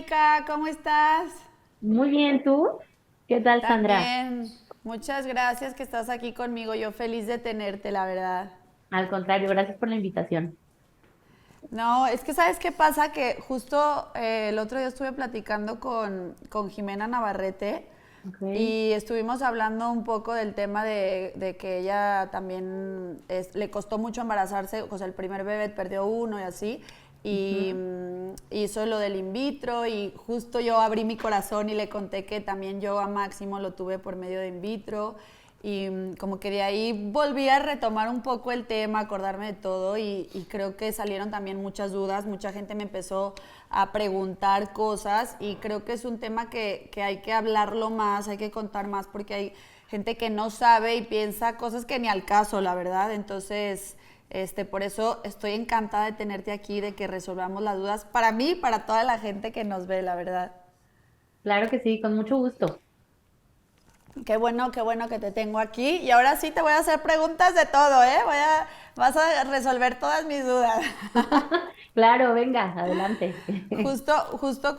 Erika, ¿cómo estás? Muy bien, ¿tú? ¿Qué tal, Sandra? También, muchas gracias que estás aquí conmigo. Yo feliz de tenerte, la verdad. Al contrario, gracias por la invitación. No, es que ¿sabes qué pasa? Que justo el otro día estuve platicando con Jimena Navarrete Ok. y estuvimos hablando un poco del tema de que ella también le costó mucho embarazarse, o sea, el primer bebé perdió uno y así, y Ujú. hizo lo del in vitro y justo yo abrí mi corazón y le conté que también yo a Máximo lo tuve por medio de in vitro y como que de ahí volví a retomar un poco el tema, acordarme de todo y creo que salieron también muchas dudas, mucha gente me empezó a preguntar cosas y creo que es un tema que hay que hablarlo más, hay que contar más porque hay gente que no sabe y piensa cosas que ni al caso, la verdad. Entonces, por eso estoy encantada de tenerte aquí, de que resolvamos las dudas para mí y para toda la gente que nos ve, la verdad. Claro que sí, con mucho gusto. Qué bueno que te tengo aquí. Y ahora sí te voy a hacer preguntas de todo, ¿eh? Vas a resolver todas mis dudas. Claro, venga, adelante. Justo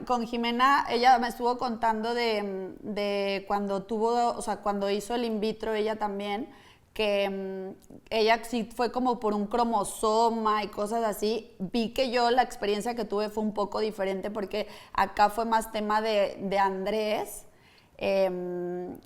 con Jimena, ella me estuvo contando de cuando tuvo, o sea, cuando hizo el in vitro, ella también, que ella sí fue como por un cromosoma y cosas así. Vi que yo la experiencia que tuve fue un poco diferente porque acá fue más tema de Andrés.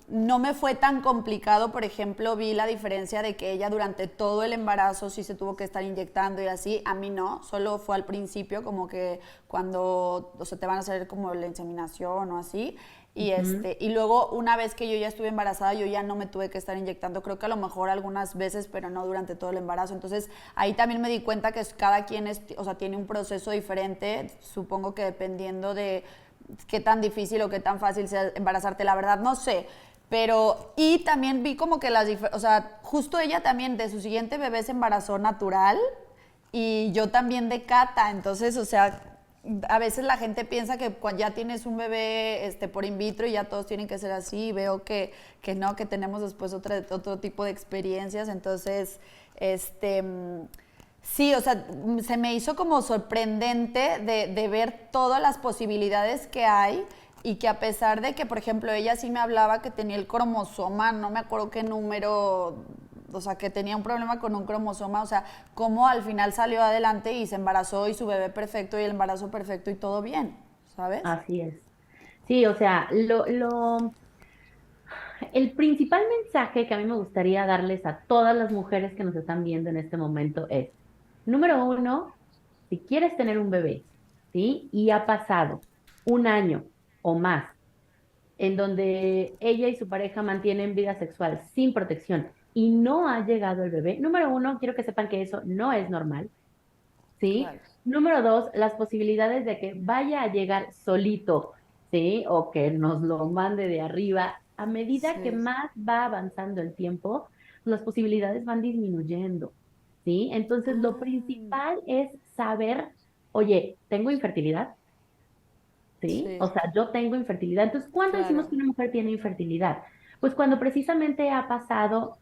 No me fue tan complicado, por ejemplo, vi la diferencia de que ella durante todo el embarazo sí se tuvo que estar inyectando y así, a mí no, solo fue al principio como que cuando, o sea, te van a hacer como la inseminación o así, y Ujú. y luego una vez que yo ya estuve embarazada, yo ya no me tuve que estar inyectando, creo que a lo mejor algunas veces, pero no durante todo el embarazo. Entonces, ahí también me di cuenta que cada quien es, o sea, tiene un proceso diferente, supongo que dependiendo de qué tan difícil o qué tan fácil sea embarazarte, la verdad no sé. Pero, y también vi como que o sea, justo ella también de su siguiente bebé se embarazó natural y yo también de Cata, entonces, o sea, a veces la gente piensa que cuando ya tienes un bebé por in vitro y ya todos tienen que ser así, y veo que no, que tenemos después otro tipo de experiencias, entonces, sí, o sea, se me hizo como sorprendente de ver todas las posibilidades que hay y que a pesar de que, por ejemplo, ella sí me hablaba que tenía el cromosoma, no me acuerdo qué número, o sea, que tenía un problema con un cromosoma, o sea, cómo al final salió adelante y se embarazó y su bebé perfecto y el embarazo perfecto y todo bien, ¿sabes? Así es. Sí, o sea, el principal mensaje que a mí me gustaría darles a todas las mujeres que nos están viendo en este momento es, número uno, si quieres tener un bebé, ¿sí? Y ha pasado un año o más en donde ella y su pareja mantienen vida sexual sin protección y no ha llegado el bebé, número uno, quiero que sepan que eso no es normal, ¿sí? Claro. Número dos, las posibilidades de que vaya a llegar solito, ¿sí? O que nos lo mande de arriba, a medida que Sí. más va avanzando el tiempo, las posibilidades van disminuyendo, ¿sí? Entonces, lo Ah, principal es saber, oye, ¿tengo infertilidad? ¿Sí? O sí, sea, yo tengo infertilidad. Entonces, ¿cuándo decimos claro. que una mujer tiene infertilidad? Pues cuando precisamente ha pasado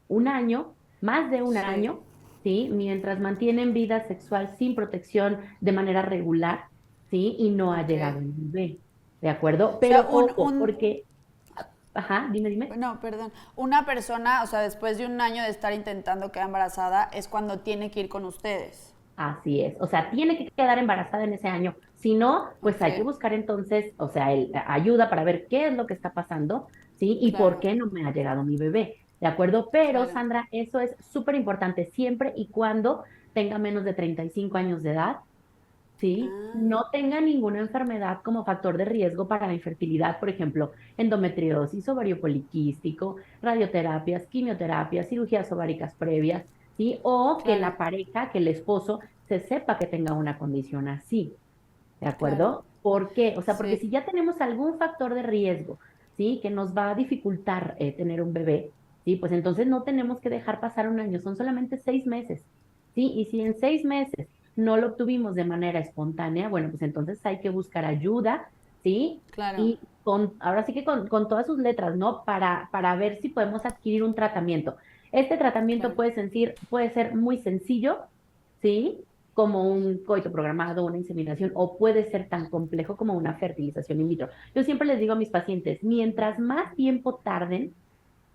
un año, más de un Sí. año, ¿sí? Mientras mantienen vida sexual sin protección de manera regular, ¿sí? Y no ha Ok. llegado el bebé, ¿de acuerdo? O sea, Pero ojo, porque, ajá, dime. no, perdón, una persona, o sea, después de un año de estar intentando quedar embarazada, es cuando tiene que ir con ustedes. Así es, o sea, tiene que quedar embarazada en ese año. Si no, pues Ok, hay que buscar entonces, o sea, ayuda para ver qué es lo que está pasando, ¿sí? Y por claro, qué no me ha llegado mi bebé, ¿de acuerdo? Pero, claro. Sandra, eso es súper importante siempre y cuando tenga menos de 35 años de edad, ¿sí? Ah, No tenga ninguna enfermedad como factor de riesgo para la infertilidad, por ejemplo, endometriosis, ovario poliquístico, radioterapias, quimioterapias, cirugías ováricas previas, ¿sí? O que claro, la pareja, que el esposo se sepa que tenga una condición así, ¿de claro. acuerdo? ¿Por qué? O sea, porque Sí, si ya tenemos algún factor de riesgo, ¿sí? Que nos va a dificultar tener un bebé, ¿sí? Pues entonces no tenemos que dejar pasar un año, son solamente 6 meses, ¿sí? Y si en 6 meses no lo obtuvimos de manera espontánea, bueno, pues entonces hay que buscar ayuda, ¿sí? claro, Y ahora sí que con todas sus letras, ¿no? Para ver si podemos adquirir un tratamiento. Este tratamiento claro. puede ser muy sencillo, ¿sí? como un coito programado, una inseminación, o puede ser tan complejo como una fertilización in vitro. Yo siempre les digo a mis pacientes, mientras más tiempo tarden,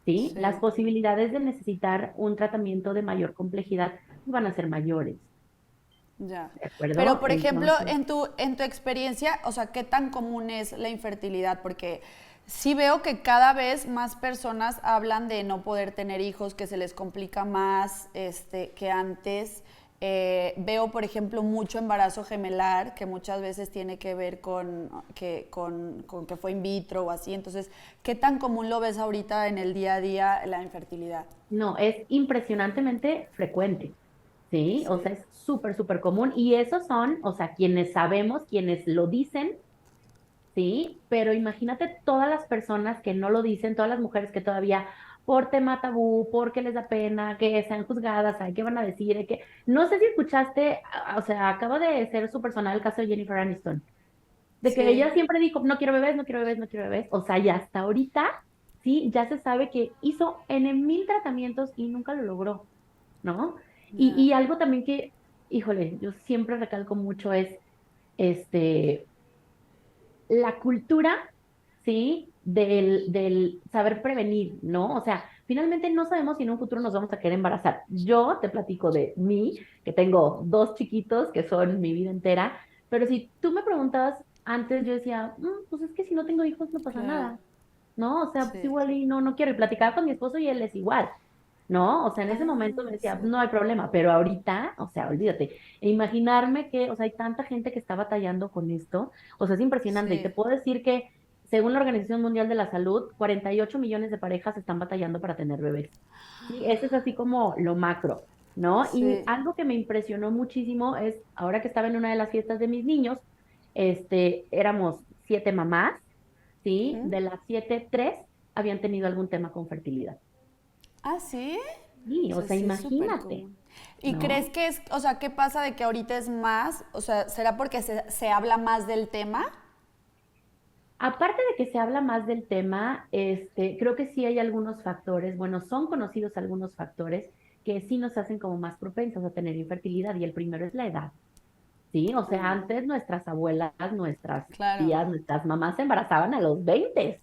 ¿sí? Las Sí. posibilidades de necesitar un tratamiento de mayor complejidad van a ser mayores, Ya. ¿de acuerdo? Pero, por ejemplo, Entonces, en tu experiencia, o sea, ¿qué tan común es la infertilidad? Porque sí veo que cada vez más personas hablan de no poder tener hijos, que se les complica más que antes. Veo, por ejemplo, mucho embarazo gemelar, que muchas veces tiene que ver con que fue in vitro o así. Entonces, ¿qué tan común lo ves ahorita en el día a día la infertilidad? no, es impresionantemente frecuente, ¿sí? O sea, Sí, es súper, súper común. Y esos son, o sea, quienes sabemos, quienes lo dicen, ¿sí? Pero imagínate todas las personas que no lo dicen, todas las mujeres que todavía por tema tabú, porque les da pena, que sean juzgadas, ¿saben qué van a decir? Que... No sé si escuchaste, o sea, acaba de ser súper sonado el caso de Jennifer Aniston, de que sí. ella siempre dijo, no quiero bebés, no quiero bebés, no quiero bebés. O sea, y hasta ahorita, sí, ya se sabe que hizo N mil tratamientos y nunca lo logró, ¿no? Ya. Y algo también que, híjole, yo siempre recalco mucho es, este, la cultura, ¿sí? Del saber prevenir, ¿no? O sea, finalmente no sabemos si en un futuro nos vamos a querer embarazar. Yo te platico de mí, que tengo dos chiquitos que son mi vida entera, pero si tú me preguntabas antes, yo decía, pues es que si no tengo hijos no pasa Claro. nada, ¿no? O sea, pues Sí. igual y no quiero. Y platicaba con mi esposo y él es igual. ¿No? O sea, en ese momento me Ah, decía, sí. no hay problema, pero ahorita, o sea, olvídate. E imaginarme que, o sea, hay tanta gente que está batallando con esto, o sea, es impresionante. Y te Sí. puedo decir que, según la Organización Mundial de la Salud, 48 millones de parejas están batallando para tener bebés. Sí, ese es así como lo macro, ¿no? Y Sí. algo que me impresionó muchísimo es, ahora que estaba en una de las fiestas de mis niños, éramos 7 mamás, ¿sí? Ujú. De las 7 3 habían tenido algún tema con fertilidad. Ah, sí. Sí, O o sea, sea, sí es súper imagínate, común. ¿Y crees ¿no? que es, o sea, qué pasa de que ahorita es más? O sea, ¿será porque se habla más del tema? Aparte de que se habla más del tema, creo que sí hay algunos factores, bueno, son conocidos algunos factores que sí nos hacen como más propensas a tener infertilidad y el primero es la edad, ¿sí? O sea, Ah, antes nuestras abuelas, nuestras claro. tías, nuestras mamás se embarazaban a los 20,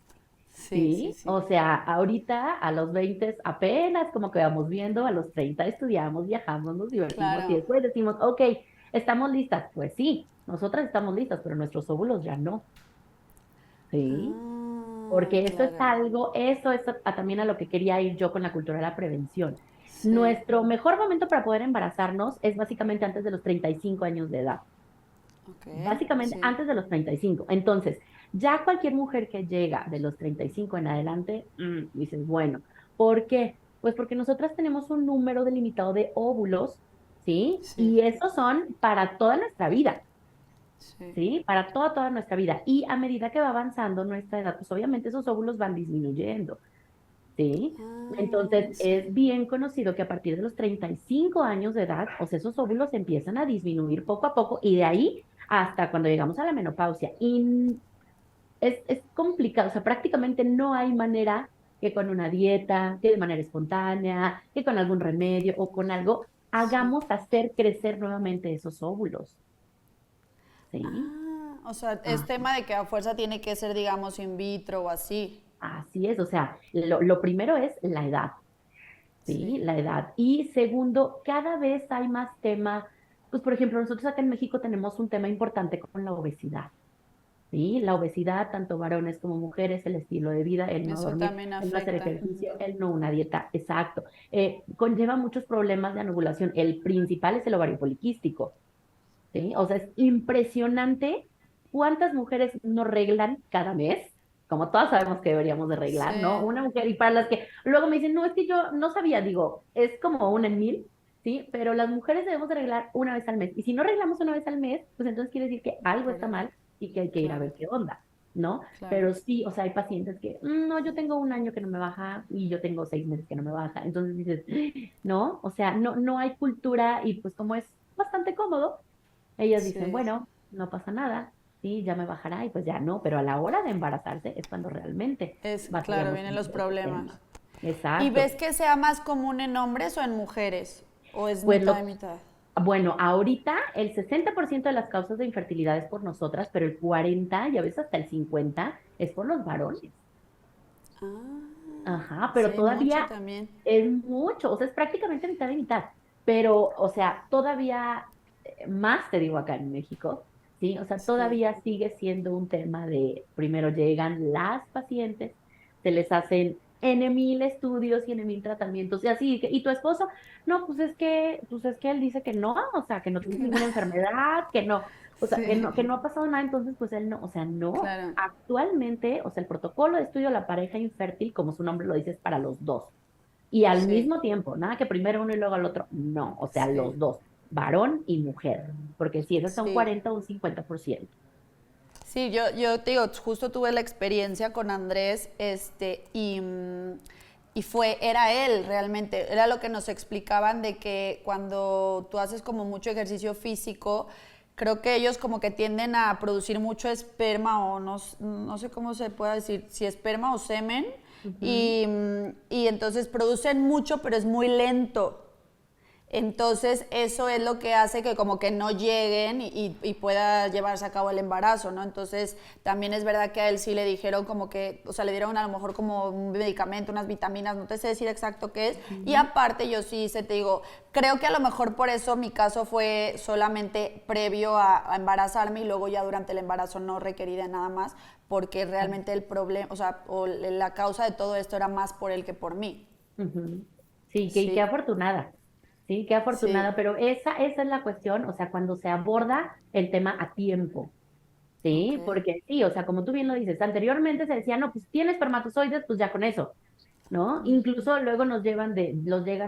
Sí, sí, ¿sí? sí. O sea, ahorita a los 20 apenas como que vamos viendo, a los 30 estudiamos, viajamos, nos divertimos y Claro. después decimos, ok, ¿estamos listas? Pues sí, nosotras estamos listas, pero nuestros óvulos ya no, ¿sí? Ah, Porque eso es claro. algo, eso es también a lo que quería ir yo con la cultura de la prevención. Sí. Nuestro mejor momento para poder embarazarnos es básicamente antes de los 35 años de edad, Ok. básicamente Sí. antes de los 35. Entonces, ya cualquier mujer que llega de los 35 en adelante, dices, bueno, ¿por qué? Pues porque nosotras tenemos un número delimitado de óvulos, ¿sí? Sí. Y esos son para toda nuestra vida. Sí. ¿Sí? Para toda nuestra vida. Y a medida que va avanzando nuestra edad, pues obviamente esos óvulos van disminuyendo, ¿sí? Ah, Entonces, sí. es bien conocido que a partir de los 35 años de edad, pues esos óvulos empiezan a disminuir poco a poco y de ahí hasta cuando llegamos a la menopausia. Y es complicado, o sea, prácticamente no hay manera que con una dieta, que de manera espontánea, que con algún remedio o con algo, Sí. hagamos hacer crecer nuevamente esos óvulos, ¿sí? Ah, o sea, es Ah, tema de que a fuerza tiene que ser, digamos, in vitro o así. así es, o sea, lo primero es la edad, ¿sí? Sí. La edad. Y segundo, cada vez hay más tema, pues por ejemplo, nosotros acá en México tenemos un tema importante con la obesidad, ¿sí? La obesidad, tanto varones como mujeres, el estilo de vida, el no Eso dormir, también el no hacer afecta. ejercicio, el no una dieta, exacto. Conlleva muchos problemas de anovulación. El principal es el ovario poliquístico, ¿sí? O sea, es impresionante cuántas mujeres no reglan cada mes, como todas sabemos que deberíamos de reglar, ¿no? Sí. Una mujer, y para las que luego me dicen, no, es que yo no sabía, digo, es como una en mil, ¿sí? Pero las mujeres debemos de reglar una vez al mes. Y si no reglamos una vez al mes, pues entonces quiere decir que algo Por está eso. mal y que hay que ir a Claro, ver qué onda, ¿no? claro. Pero sí, o sea, hay pacientes que, no, yo tengo un año que no me baja y yo tengo 6 meses que no me baja. Entonces dices, no, o sea, no hay cultura y pues como es bastante cómodo, ellas dicen, Sí. bueno, no pasa nada, sí, ya me bajará y pues ya no, pero a la hora de embarazarse es cuando realmente Es, claro, batallamos vienen con los todo este problemas. tema. ¿Y Exacto. ves que sea más común en hombres o en mujeres? ¿O es Pues mitad y lo, mitad? Bueno, ahorita el 60% de las causas de infertilidad es por nosotras, pero el 40% y a veces hasta el 50% es por los varones. Ajá, Sí, pero mucho todavía también. es mucho, o sea, es prácticamente mitad y mitad, pero, o sea, todavía más te digo acá en México, ¿sí? O sea, Sí, todavía sigue siendo un tema de, primero llegan las pacientes, se les hacen N mil estudios y N mil tratamientos, y así, y tu esposo, no, pues es que él dice que no, o sea, que no tienes ninguna enfermedad, que no, o sea, que sí, no ha pasado nada, entonces, pues él no, o sea, no. claro, Actualmente, o sea, el protocolo de estudio de la pareja infértil, como su nombre lo dice, es para los dos. Y al sí, mismo tiempo, nada que primero uno y luego al otro, no, o sea, sí, los dos, varón y mujer, porque si esas son sí. 40 o un 50%. Sí, yo te digo, justo tuve la experiencia con Andrés, y era él realmente, era lo que nos explicaban de que cuando tú haces como mucho ejercicio físico, creo que ellos como que tienden a producir mucho esperma o no sé cómo se puede decir, si esperma o semen, Ujú. y entonces producen mucho, pero es muy lento. Entonces eso es lo que hace que como que no lleguen y pueda llevarse a cabo el embarazo, ¿no? Entonces también es verdad que a él sí le dijeron como que, o sea, le dieron a lo mejor como un medicamento, unas vitaminas, no te sé decir exacto qué es. Y Ujú. aparte yo sí se te digo, creo que a lo mejor por eso mi caso fue solamente previo a embarazarme y luego ya durante el embarazo no requerí de nada más, porque Ah, realmente el problema, o sea, o la causa de todo esto era más por él que por mí. ujú. Sí, qué Sí, afortunada, sí, qué afortunada, sí, pero esa es la cuestión, o sea, cuando se aborda el tema a tiempo. ok. Sí, porque sí, o sea, como tú bien lo dices, anteriormente se decía, no, pues tienes espermatozoides, pues ya con eso, ¿no? Incluso luego los llegan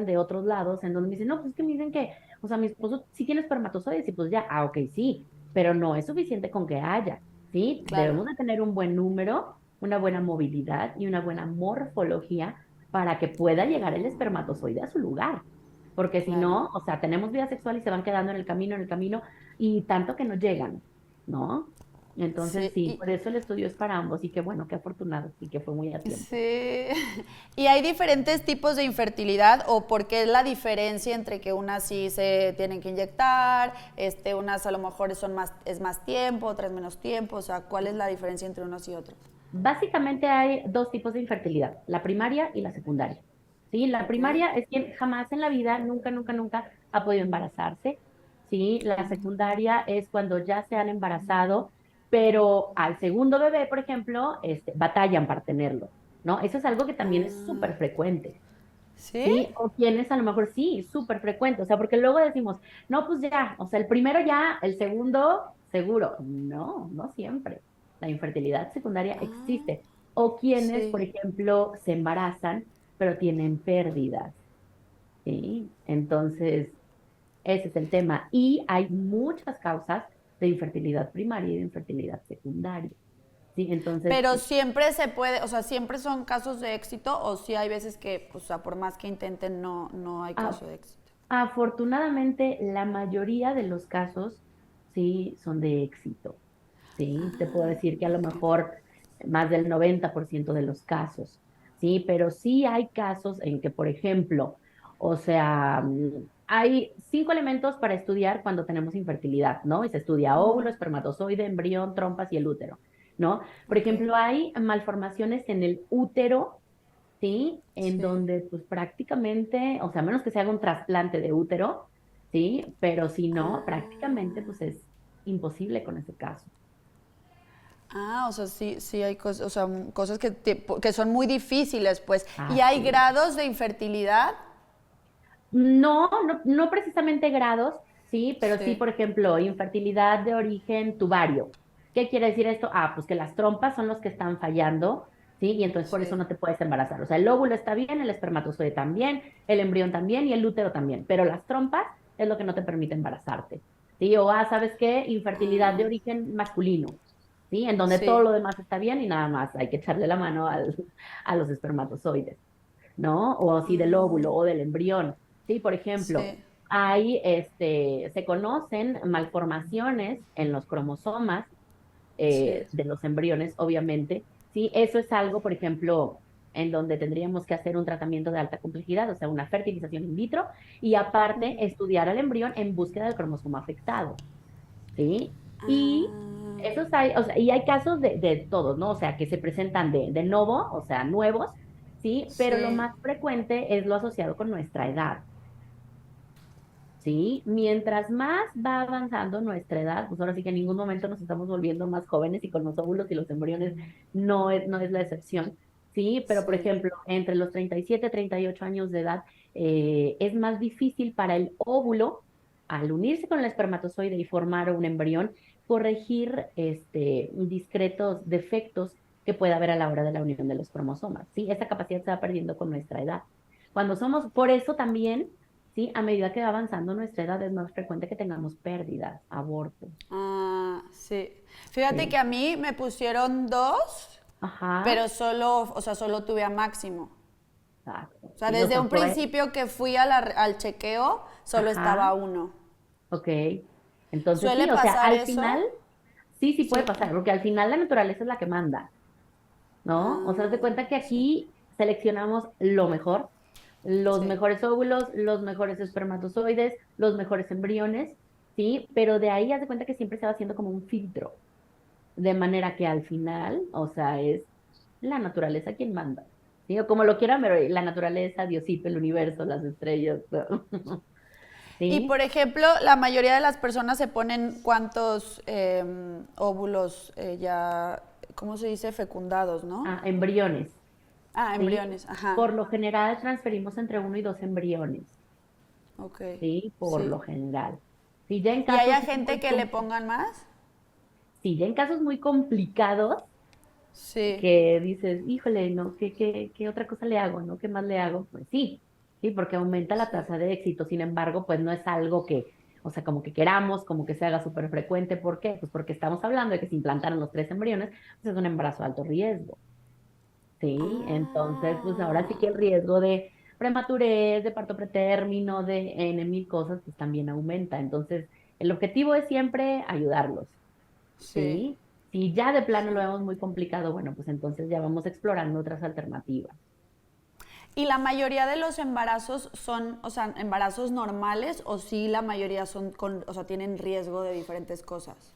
de otros lados en donde me dicen, no, pues es que me dicen que, o sea, mi esposo sí tiene espermatozoides y pues ya, ok, sí, pero no es suficiente con que haya, ¿sí? Claro, Debemos de tener un buen número, una buena movilidad y una buena morfología para que pueda llegar el espermatozoide a su lugar. Porque si claro. no, o sea, tenemos vida sexual y se van quedando en el camino, y tanto que no llegan, ¿no? Entonces, Sí, sí, por eso el estudio es para ambos y qué bueno, qué afortunado y que fue muy a tiempo. sí. ¿Y hay diferentes tipos de infertilidad o por qué es la diferencia entre que unas sí se tienen que inyectar, unas a lo mejor es más tiempo, otras menos tiempo? O sea, ¿cuál es la diferencia entre unos y otros? Básicamente hay dos tipos de infertilidad, la primaria y la secundaria. ¿Sí? La Ok. primaria es quien jamás en la vida, nunca, nunca, nunca ha podido embarazarse. ¿Sí? La secundaria es cuando ya se han embarazado, pero al segundo bebé, por ejemplo, batallan para tenerlo, ¿no? Eso es algo que también es Ah, súper frecuente. ¿sí? ¿Sí? O quienes a lo mejor sí, súper frecuente, o sea, porque luego decimos, no, pues ya, o sea, el primero ya, el segundo seguro. No, no siempre. La infertilidad secundaria Ah, existe. O quienes, por sí. ejemplo, se embarazan, pero tienen pérdidas, ¿sí? Entonces, ese es el tema. Y hay muchas causas de infertilidad primaria y de infertilidad secundaria, ¿sí? Entonces, Pero siempre se puede, o sea, siempre son casos de éxito o sí hay veces que, o sea, por más que intenten, no hay a- caso de éxito. afortunadamente, la mayoría de los casos, sí, son de éxito. Sí, te puedo decir que a lo Ok. mejor más del 90% de los casos, sí, pero sí hay casos en que, por ejemplo, o sea, hay 5 elementos para estudiar cuando tenemos infertilidad, ¿no? Y se estudia óvulo, espermatozoide, embrión, trompas y el útero, ¿no? Por Ok. ejemplo, hay malformaciones en el útero, ¿sí? En Sí. donde pues prácticamente, o sea, a menos que se haga un trasplante de útero, ¿sí? Pero si no, prácticamente Ah. pues es imposible con ese caso. Ah, o sea, sí, sí hay cosas, o sea, cosas que son muy difíciles, pues. ¿Y hay Así es. grados de infertilidad? No, no, no precisamente grados, sí, pero sí, Sí, por ejemplo, infertilidad de origen tubario. ¿Qué quiere decir esto? Ah, pues que las trompas son los que están fallando, ¿sí? Y entonces por eso sí. no te puedes embarazar. O sea, el óvulo está bien, el espermatozoide también, el embrión también y el útero también, pero las trompas es lo que no te permite embarazarte, ¿sí? O, ¿sabes qué? Infertilidad de Ah, origen masculino, ¿sí? En donde todo sí, lo demás está bien y nada más hay que echarle la mano a los espermatozoides. ¿No? O así del óvulo o del embrión. Sí, por ejemplo, sí, se conocen malformaciones en los cromosomas sí. de los embriones, obviamente. Sí, eso es algo, por ejemplo, en donde tendríamos que hacer un tratamiento de alta complejidad, o sea, una fertilización in vitro, y aparte Ujú. estudiar al embrión en búsqueda del cromosoma afectado, ¿sí? Y Ah, esos hay, o sea, y hay casos de todos, ¿no? O sea, que se presentan de novo, o sea, nuevos, ¿sí? Pero lo sí. más frecuente es lo asociado con nuestra edad. ¿Sí? Mientras más va avanzando nuestra edad, pues ahora sí que en ningún momento nos estamos volviendo más jóvenes y con los óvulos y los embriones no es la excepción, ¿sí? Pero, por Sí. ejemplo, entre los 37 y 38 años de edad, es más difícil para el óvulo, al unirse con el espermatozoide y formar un embrión, corregir discretos defectos que pueda haber a la hora de la unión de los cromosomas, ¿sí? Esa capacidad se va perdiendo con nuestra edad. Cuando somos, por eso también, ¿sí? A medida que va avanzando nuestra edad es más frecuente que tengamos pérdidas, abortos. Ah, sí. Fíjate que Sí. a mí me pusieron dos, Ajá. pero solo, o sea, solo tuve a máximo. Exacto. O sea, Sí, o desde sea, un principio que fui al chequeo, solo ajá, estaba uno. ok. Entonces ¿Suele sí, o sea, pasar al final, eso? sí puede Sí. pasar, porque al final la naturaleza es la que manda, ¿no? O sea, haz de Ah, cuenta que sí. aquí seleccionamos lo mejor, los Sí. mejores óvulos, los mejores espermatozoides, los mejores embriones, ¿sí? Pero de ahí haz de cuenta que siempre se va haciendo como un filtro, de manera que al final, o sea, es la naturaleza quien manda. ¿Sí? O como lo quieran, pero la naturaleza, Diosito, el universo, las estrellas. Y ¿Sí? por ejemplo, la mayoría de las personas se ponen cuántos óvulos ya, ¿cómo se dice? Fecundados, ¿no? Ah, embriones. Ah, ¿Sí? embriones, ajá. Por lo general transferimos entre uno y dos embriones. Ok, ¿Sí? Por sí. lo general. Si ya en ¿Y hay casos gente muy, que le pongan más? sí, ya en casos muy complicados, Sí, que dices, híjole, ¿no? ¿Qué otra cosa le hago? ¿No? ¿Qué más le hago? Pues sí, porque aumenta la sí. tasa de éxito. Sin embargo, pues no es algo que, o sea, como que queramos, como que se haga súper frecuente. ¿Por qué? Pues porque estamos hablando de que se implantaron los tres embriones, pues es un embarazo de alto riesgo, ¿sí? Entonces, pues ahora sí Ah, que el riesgo de prematurez, de parto pretérmino, de N mil cosas, pues también aumenta. Entonces, el objetivo es siempre ayudarlos. sí, ¿Sí? Si ya de plano lo sí. vemos muy complicado, bueno, pues entonces ya vamos explorando otras alternativas. ¿Y la mayoría de los embarazos son, o sea, embarazos normales o sí la mayoría son con, o sea, tienen riesgo de diferentes cosas?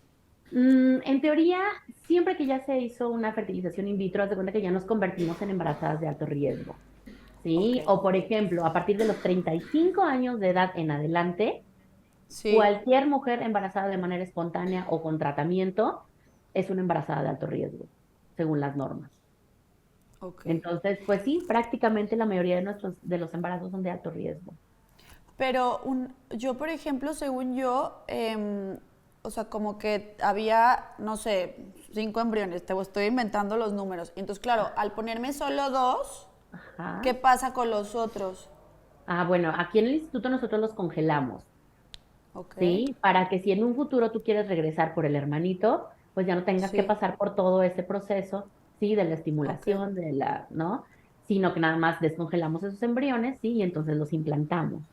En teoría, siempre que ya se hizo una fertilización in vitro, haz de cuenta que ya nos convertimos en embarazadas de alto riesgo, Ok. ¿sí? O por ejemplo, a partir de los 35 años de edad en adelante, Sí. cualquier mujer embarazada de manera espontánea o con tratamiento es una embarazada de alto riesgo, según las normas. Ok. Entonces, pues sí, prácticamente la mayoría de los embarazos son de alto riesgo. Pero yo, por ejemplo, según yo, o sea, como que había, no sé, 5 embriones, te estoy inventando los números. Y entonces, claro, al ponerme solo dos, ¿qué Ajá. pasa con los otros? Ah, bueno, aquí en el instituto nosotros los congelamos, Ok, ¿sí? Para que si en un futuro tú quieres regresar por el hermanito, pues ya no tengas que sí, pasar por todo ese proceso, ¿sí? De la ok, estimulación, ¿no? Sino que nada más descongelamos esos embriones, ¿sí? Y entonces los implantamos.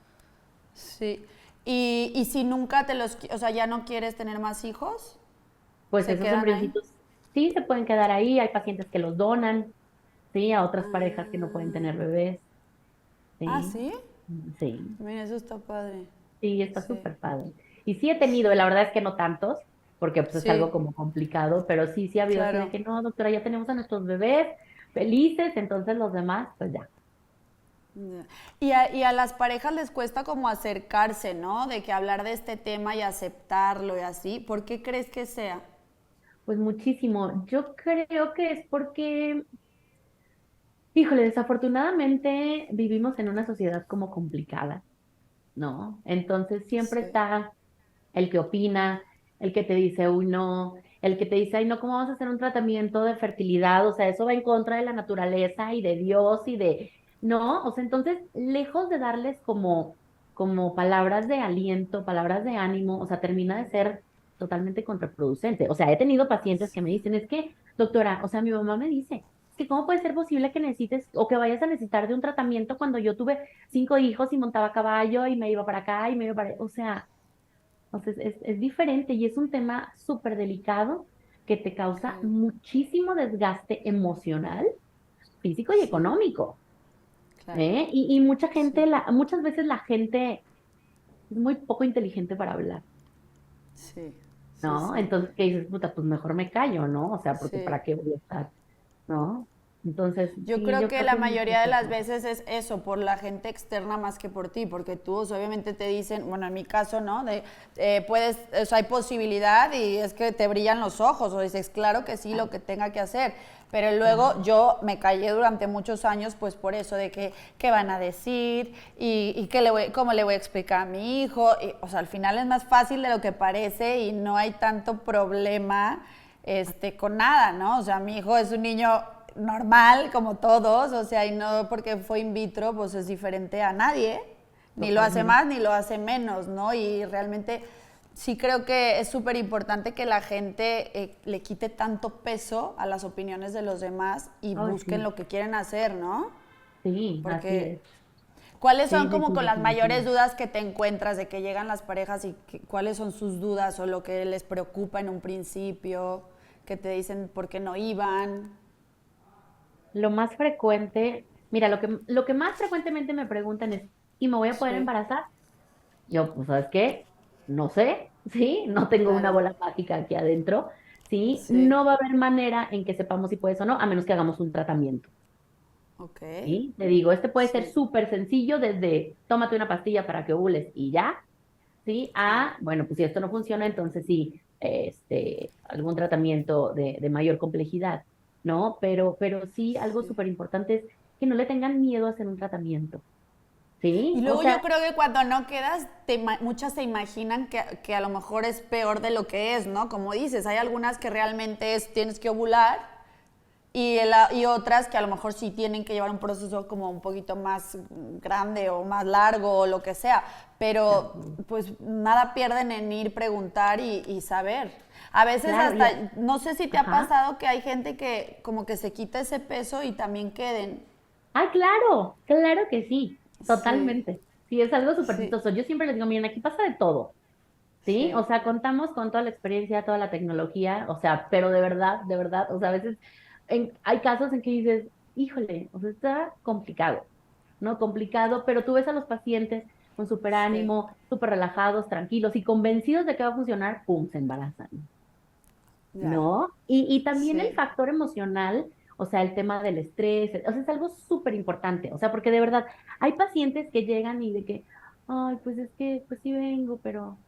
sí. Y si nunca o sea, ya no quieres tener más hijos, Pues ¿se esos quedan ahí? embrioncitos sí se pueden quedar ahí, hay pacientes que los donan, ¿sí? A otras parejas que no pueden Ah, tener bebés, ah, ¿sí? ¿sí? Sí. Mira, eso está padre. Sí, está Sí, súper padre. Y sí he tenido, sí, la verdad es que no tantos, porque pues es algo sí, como complicado, pero sí ha habido así de claro. que no, doctora, ya tenemos a nuestros bebés felices, entonces los demás, pues ya. Ya. Y a las parejas les cuesta como acercarse, ¿no? De que hablar de este tema y aceptarlo y así. ¿Por qué crees que sea? Pues muchísimo. Yo creo que es porque, híjole, desafortunadamente vivimos en una sociedad como complicada, ¿no? Entonces siempre Sí, está el que opina, el que te dice, uy, no, el que te dice, ay, no, ¿cómo vas a hacer un tratamiento de fertilidad? O sea, eso va en contra de la naturaleza y de Dios y de, no, o sea, entonces, lejos de darles como palabras de aliento, palabras de ánimo, o sea, termina de ser totalmente contraproducente. O sea, he tenido pacientes que me dicen, es que, doctora, o sea, mi mamá me dice, es que cómo puede ser posible que necesites o que vayas a necesitar de un tratamiento cuando yo tuve 5 hijos y montaba a caballo y me iba para acá y me iba para, o sea, entonces es diferente y es un tema súper delicado que te causa ok. muchísimo desgaste emocional, físico y económico. Claro. Y mucha gente, Sí, muchas veces la gente es muy poco inteligente para hablar, sí, sí, ¿no? sí. Entonces, ¿qué dices? Puta, pues mejor me callo, ¿no? O sea, porque Sí. ¿para qué voy a estar? ¿No? Entonces, Yo sí, creo yo que creo la que es mucho mayoría de las eso. veces es eso, por la gente externa más que por ti, porque tú o sea, obviamente te dicen, bueno, en mi caso, ¿no? Puedes, o sea, hay posibilidad y es que te brillan los ojos, o dices, claro que sí, lo que tenga que hacer. Pero luego Claro. yo me callé durante muchos años, pues por eso de que, qué van a decir y qué cómo le voy a explicar a mi hijo. O sea, al final es más fácil de lo que parece y no hay tanto problema con nada, ¿no? O sea, mi hijo es un niño normal, como todos, o sea, y no porque fue in vitro, pues es diferente a nadie, ni lo hace Totalmente. más ni lo hace menos, ¿no? Y realmente sí creo que es súper importante que la gente le quite tanto peso a las opiniones de los demás y Ay, busquen sí, lo que quieren hacer, ¿no? sí, así Porque, es. ¿cuáles Sí, son sí, como sí, con las mayores definitivo. dudas que te encuentras de que llegan las parejas y cuáles son sus dudas o lo que les preocupa en un principio, que te dicen por qué no iban? Lo más frecuente, mira, lo que más frecuentemente me preguntan es, ¿y me voy a poder Sí, embarazar? Yo, pues, ¿sabes qué? No sé, ¿sí? No tengo una claro. bola mágica aquí adentro, ¿sí? Sí, No va a haber manera en que sepamos si puedes o no, a menos que hagamos un tratamiento, ok. ¿sí? Te digo, este puede ser Sí, súper sencillo desde tómate una pastilla para que ovules y ya, ¿sí? claro. Bueno, pues si esto no funciona, entonces sí, algún tratamiento de mayor complejidad, ¿no? Pero sí, algo Sí. súper importante es que no le tengan miedo a hacer un tratamiento, ¿sí? Y O luego yo sea, creo que cuando no quedas, muchas se imaginan que a lo mejor es peor de lo que es, ¿no? Como dices, hay algunas que realmente tienes que ovular y otras que a lo mejor sí tienen que llevar un proceso como un poquito más grande o más largo o lo que sea, pero pues nada pierden en ir, preguntar y saber. A veces claro, hasta, no sé si te ha ajá. pasado que hay gente que como que se quita ese peso y también queden. Ay, claro, claro que sí, Sí, totalmente. Sí, es algo súper sí, chistoso. Yo siempre les digo, miren, aquí pasa de todo, ¿sí? O sí, sea, contamos con toda la experiencia, toda la tecnología, o sea, pero de verdad, o sea, a veces hay casos en que dices, híjole, o sea, está complicado, ¿no? Complicado, pero tú ves a los pacientes con súper sí, ánimo, súper relajados, tranquilos y convencidos de que va a funcionar, ¡pum!, se embarazan. ya, ¿No? Y también el sí, factor emocional, o sea, el tema del estrés, o sea, es algo súper importante, o sea, porque de verdad, hay pacientes que llegan y de que, ay, pues es que, pues sí vengo, pero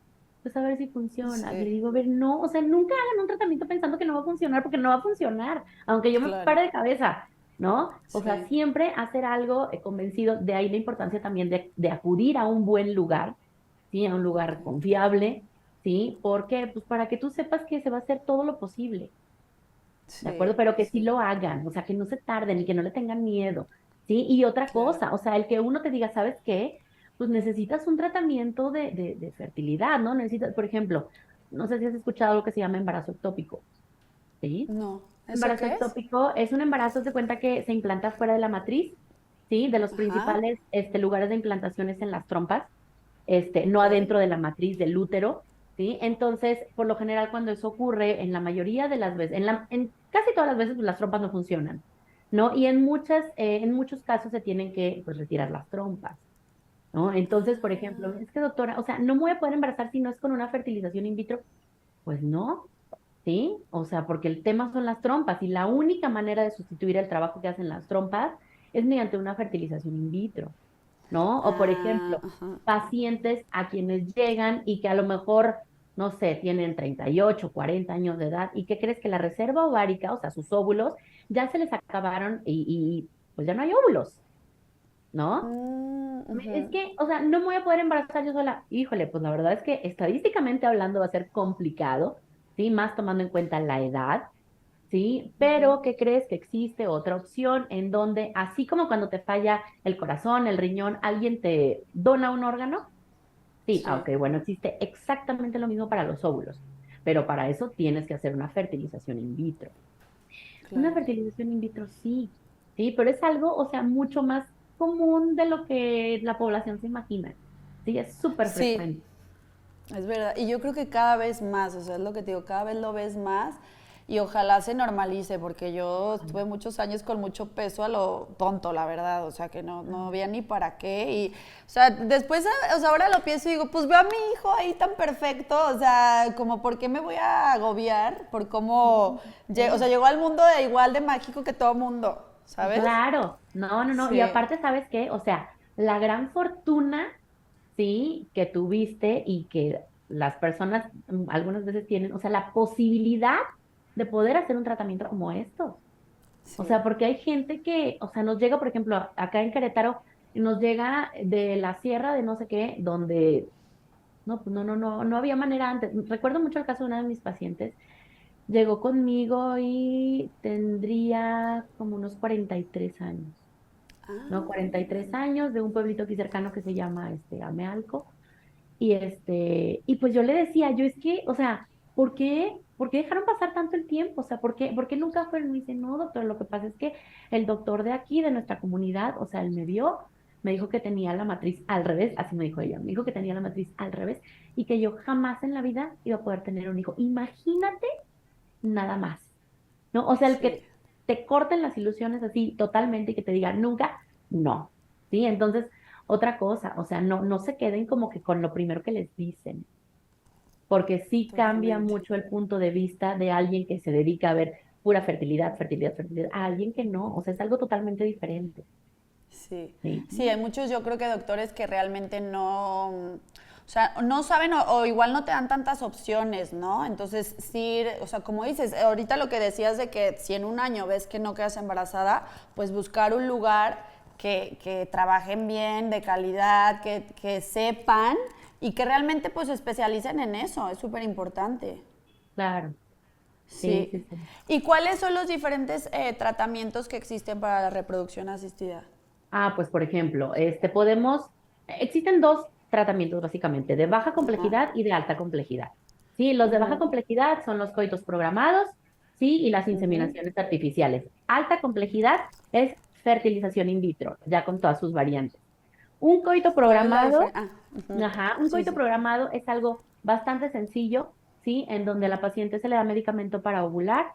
pues a ver si funciona. Y le sí, digo, a ver, no, o sea, nunca hagan un tratamiento pensando que no va a funcionar, porque no va a funcionar, aunque yo me claro, pare de cabeza, ¿no? O sea, sí, siempre hacer algo convencido, de ahí la importancia también de acudir a un buen lugar, ¿sí? A un lugar ok, confiable. ¿Sí? ¿Por qué? Pues para que tú sepas que se va a hacer todo lo posible, ¿de sí, acuerdo? Pero que sí sí, lo hagan, o sea, que no se tarden y que no le tengan miedo, ¿sí? Y otra claro, cosa, o sea, el que uno te diga, ¿sabes qué? Pues necesitas un tratamiento de fertilidad, ¿no? Necesitas, por ejemplo, no sé si has escuchado lo que se llama embarazo ectópico, ¿sí? no, ¿eso Embarazo qué es? ectópico es un embarazo, de cuenta que se implanta fuera de la matriz, ¿sí? De los Ajá, principales lugares de implantaciones en las trompas, no ok, adentro de la matriz del útero, ¿sí? Entonces, por lo general, cuando eso ocurre, en la mayoría de las veces, en casi todas las veces, pues, las trompas no funcionan, ¿no? Y en muchos casos se tienen que, pues, retirar las trompas, ¿no? Entonces, por ejemplo, es que doctora, o sea, no me voy a poder embarazar si no es con una fertilización in vitro. Pues no, ¿sí? O sea, porque el tema son las trompas y la única manera de sustituir el trabajo que hacen las trompas es mediante una fertilización in vitro, ¿no? O por ah, ejemplo, ajá, pacientes a quienes llegan y que a lo mejor, no sé, tienen 38, 40 años de edad y que crees que la reserva ovárica, o sea, sus óvulos, ya se les acabaron pues ya no hay óvulos, ¿no? Es ujú, que, o sea, no me voy a poder embarazar yo sola. Híjole, pues la verdad es que estadísticamente hablando va a ser complicado, ¿sí? Más tomando en cuenta la edad, ¿sí? Pero, ¿qué crees? Que existe otra opción en donde, así como cuando te falla el corazón, el riñón, alguien te dona un órgano. Sí, sí, ok, bueno, existe exactamente lo mismo para los óvulos, pero para eso tienes que hacer una fertilización in vitro. Una claro. fertilización in vitro, sí, sí, pero es algo, o sea, mucho más común de lo que la población se imagina. Sí, es súper Sí, frecuente. es verdad. Y yo creo que cada vez más, o sea, es lo que te digo, cada vez lo ves más. y ojalá se normalice, porque yo estuve muchos años con mucho peso a lo tonto, la verdad, o sea, que no había ni para qué, y, o sea, después, o sea, ahora lo pienso y digo, pues veo a mi hijo ahí tan perfecto, o sea, como, ¿por qué me voy a agobiar por cómo, o sea, llegó al mundo de igual de mágico que todo mundo, ¿sabes? Claro, no. Y Sí, aparte, ¿sabes qué? O sea, la gran fortuna, sí, que tuviste y que las personas algunas veces tienen, o sea, la posibilidad de poder hacer un tratamiento como esto. O sí. sea, porque hay gente que, o sea, nos llega, por ejemplo, acá en Querétaro, nos llega de la sierra de no sé qué, donde, no, pues no había manera antes. Recuerdo mucho el caso de una de mis pacientes. Llegó conmigo y tendría como unos 43 años. ¿No? Ah, 43 años de un pueblito aquí cercano que se llama Amealco. Y pues yo le decía, yo es que, o sea, ¿por qué dejaron pasar tanto el tiempo? O sea, ¿por qué nunca fueron? Me dice, no, doctor, lo que pasa es que el doctor de aquí, de nuestra comunidad, o sea, él me vio, me dijo que tenía la matriz al revés, así me dijo ella, me dijo que tenía la matriz al revés y que yo jamás en la vida iba a poder tener un hijo. Imagínate nada más, ¿no? O sea, el sí. que te corten las ilusiones así totalmente y que te digan nunca, no, ¿sí? Entonces, otra cosa, o sea, no se queden como que con lo primero que les dicen, porque sí cambia Totalmente. mucho el punto de vista de alguien que se dedica a ver pura fertilidad, fertilidad, fertilidad, a alguien que no, o sea, es algo totalmente diferente, Sí, ¿sí? sí, hay muchos, yo creo que doctores que realmente no, o sea, no saben o igual no te dan tantas opciones, ¿no? Entonces, sí, o sea, como dices, ahorita lo que decías de que si en un año ves que no quedas embarazada, pues buscar un lugar que trabajen bien, de calidad, que sepan y que realmente pues se especialicen en eso, es súper importante. Claro, sí, Sí. sí, sí. ¿Y cuáles son los diferentes tratamientos que existen para la reproducción asistida? Ah, pues por ejemplo, existen dos tratamientos básicamente, de baja Ajá. complejidad y de alta complejidad. Sí, los de baja Ujú, complejidad son los coitos programados, sí, y las ujú. inseminaciones artificiales. Alta complejidad es fertilización in vitro, ya con todas sus variantes. Un coito ¿Cuál es la programado, diferencia? Ah, ujú. ajá, un Sí, coito sí. programado es algo bastante sencillo, sí, en donde a la paciente se le da medicamento para ovular,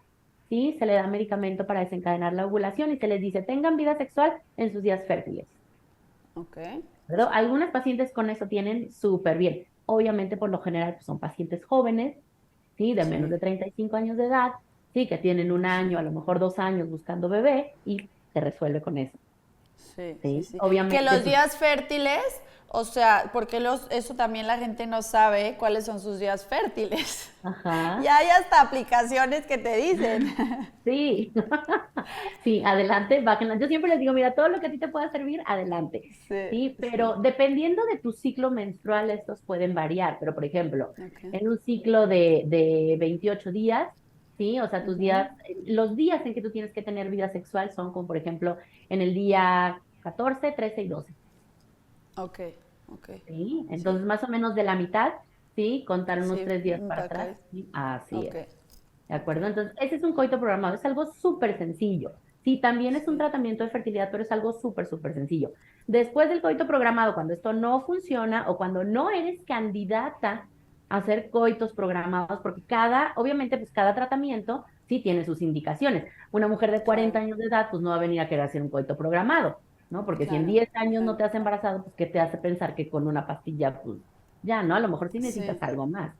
sí, se le da medicamento para desencadenar la ovulación y se les dice tengan vida sexual en sus días fértiles. Ok. ¿Verdad? Algunas pacientes con eso tienen súper bien. Obviamente, por lo general, pues, son pacientes jóvenes, ¿sí? De menos Sí, de 35 años de edad, ¿sí? Que tienen un año, a sí. lo mejor 2 años buscando bebé y se resuelve con eso, Sí, sí, ¿sí? sí. Que Obviamente, los pues, días fértiles, o sea, porque eso también la gente no sabe cuáles son sus días fértiles. Y ajá, hay hasta aplicaciones que te dicen. sí, sí, adelante, bájenla. Yo siempre les digo, mira, todo lo que a ti te pueda servir, adelante, Sí, ¿sí? sí. Pero dependiendo de tu ciclo menstrual, estos pueden variar, pero por ejemplo, Ok. en un ciclo de 28 días, ¿sí? O sea, Ujú. los días en que tú tienes que tener vida sexual son como, por ejemplo, en el día 14, 13 y 12, Ok, ok. ¿sí? Sí, Entonces, más o menos de la mitad, ¿sí? Contar unos sí, 3 días para para atrás, acá. ¿sí? Así Ok, es. ¿De ok. acuerdo? Entonces, ese es un coito programado, es algo súper sencillo. Sí, también es un Sí. tratamiento de fertilidad, pero es algo súper sencillo. Después del coito programado, cuando esto no funciona o cuando no eres candidata a hacer coitos programados, porque obviamente, pues cada tratamiento sí tiene sus indicaciones. Una mujer de 40 Claro, años de edad, pues no va a venir a querer hacer un coito programado, ¿no? Porque si en claro, 10 años no claro. te has embarazado, pues ¿qué te hace pensar que con una pastilla, pues ya, ¿no? A lo mejor sí Sí, necesitas algo más.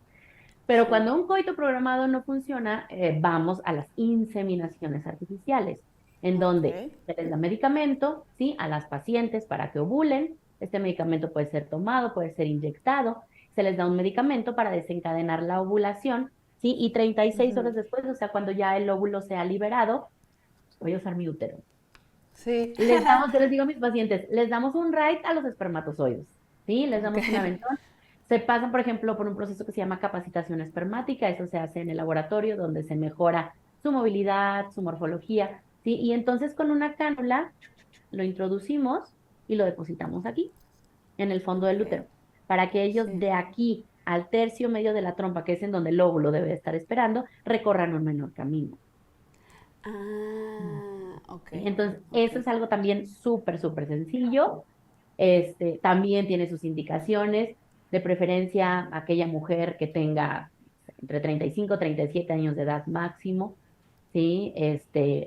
Pero sí. cuando un coito programado no funciona, vamos a las inseminaciones artificiales, en Ok. donde se les da medicamento, ¿sí? A las pacientes para que ovulen. Este medicamento puede ser tomado, puede ser inyectado. Se les da un medicamento para desencadenar la ovulación, ¿sí? Y 36 Ujú. horas después, o sea, cuando ya el óvulo sea liberado, voy a usar mi útero. Sí. Yo les digo a mis pacientes, les damos un right a los espermatozoides, ¿sí? Les Ok. damos un aventón. Se pasan, por ejemplo, por un proceso que se llama capacitación espermática, eso se hace en el laboratorio donde se mejora su movilidad, su morfología, ¿sí? Y entonces con una cánula lo introducimos y lo depositamos aquí, en el fondo del Ok. útero, para que ellos Sí. de aquí al tercio medio de la trompa, que es en donde el óvulo debe estar esperando, recorran un menor camino. Ah, ok, Entonces, ok. eso es algo también súper sencillo. También tiene sus indicaciones, de preferencia aquella mujer que tenga entre 35 y 37 años de edad máximo, ¿sí?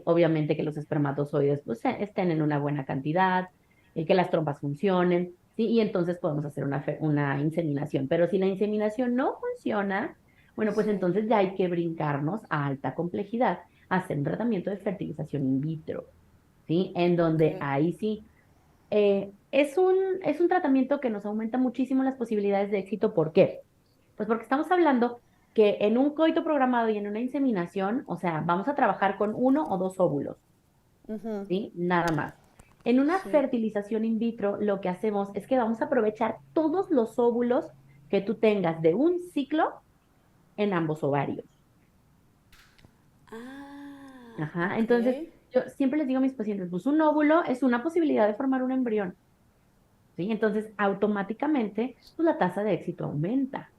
Obviamente que los espermatozoides pues, estén en una buena cantidad, que las trompas funcionen, ¿sí? Y entonces podemos hacer una inseminación. Pero si la inseminación no funciona, bueno, pues Sí. entonces ya hay que brincarnos a alta complejidad, hacer un tratamiento de fertilización in vitro, ¿sí? En Ok. donde ahí sí es un tratamiento que nos aumenta muchísimo las posibilidades de éxito. ¿Por qué? Pues porque estamos hablando que en un coito programado y en una inseminación, o sea, vamos a trabajar con uno o dos óvulos, Ujú. ¿sí? Nada más. En una Sí. fertilización in vitro, lo que hacemos es que vamos a aprovechar todos los óvulos que tú tengas de un ciclo en ambos ovarios. Ah, Ajá. ok. Entonces, yo siempre les digo a mis pacientes, pues un óvulo es una posibilidad de formar un embrión, ¿sí? Entonces, automáticamente, pues la tasa de éxito aumenta.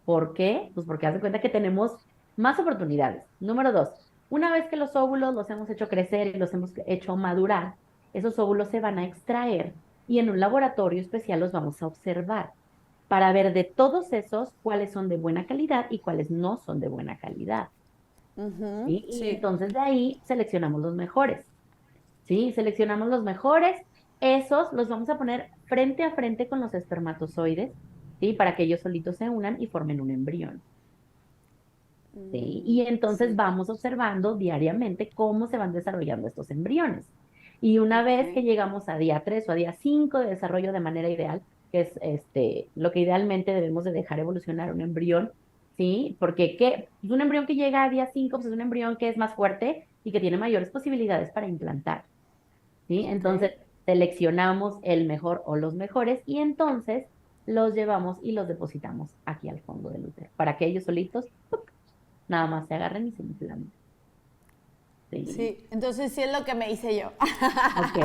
¿Por qué? Pues porque haz de cuenta que tenemos más oportunidades. Número dos, una vez que los óvulos los hemos hecho crecer y los hemos hecho madurar, esos óvulos se van a extraer y en un laboratorio especial los vamos a observar para ver de todos esos cuáles son de buena calidad y cuáles no son de buena calidad, Ujú. ¿sí? Y Sí. entonces de ahí seleccionamos los mejores, ¿sí? Seleccionamos los mejores, esos los vamos a poner frente a frente con los espermatozoides, ¿sí? Para que ellos solitos se unan y formen un embrión. ¿Sí? Y entonces Sí. vamos observando diariamente cómo se van desarrollando estos embriones. Y una vez que Ok. llegamos a día 3 o a día 5 de desarrollo de manera ideal, que es lo que idealmente debemos de dejar evolucionar un embrión, ¿sí? Porque pues un embrión que llega a día 5 pues es un embrión que es más fuerte y que tiene mayores posibilidades para implantar, ¿sí? Ok. Entonces seleccionamos el mejor o los mejores y entonces los llevamos y los depositamos aquí al fondo del útero para que ellos solitos nada más se agarren y se inflamen. Sí, Sí. Entonces sí es lo que me hice yo. ok.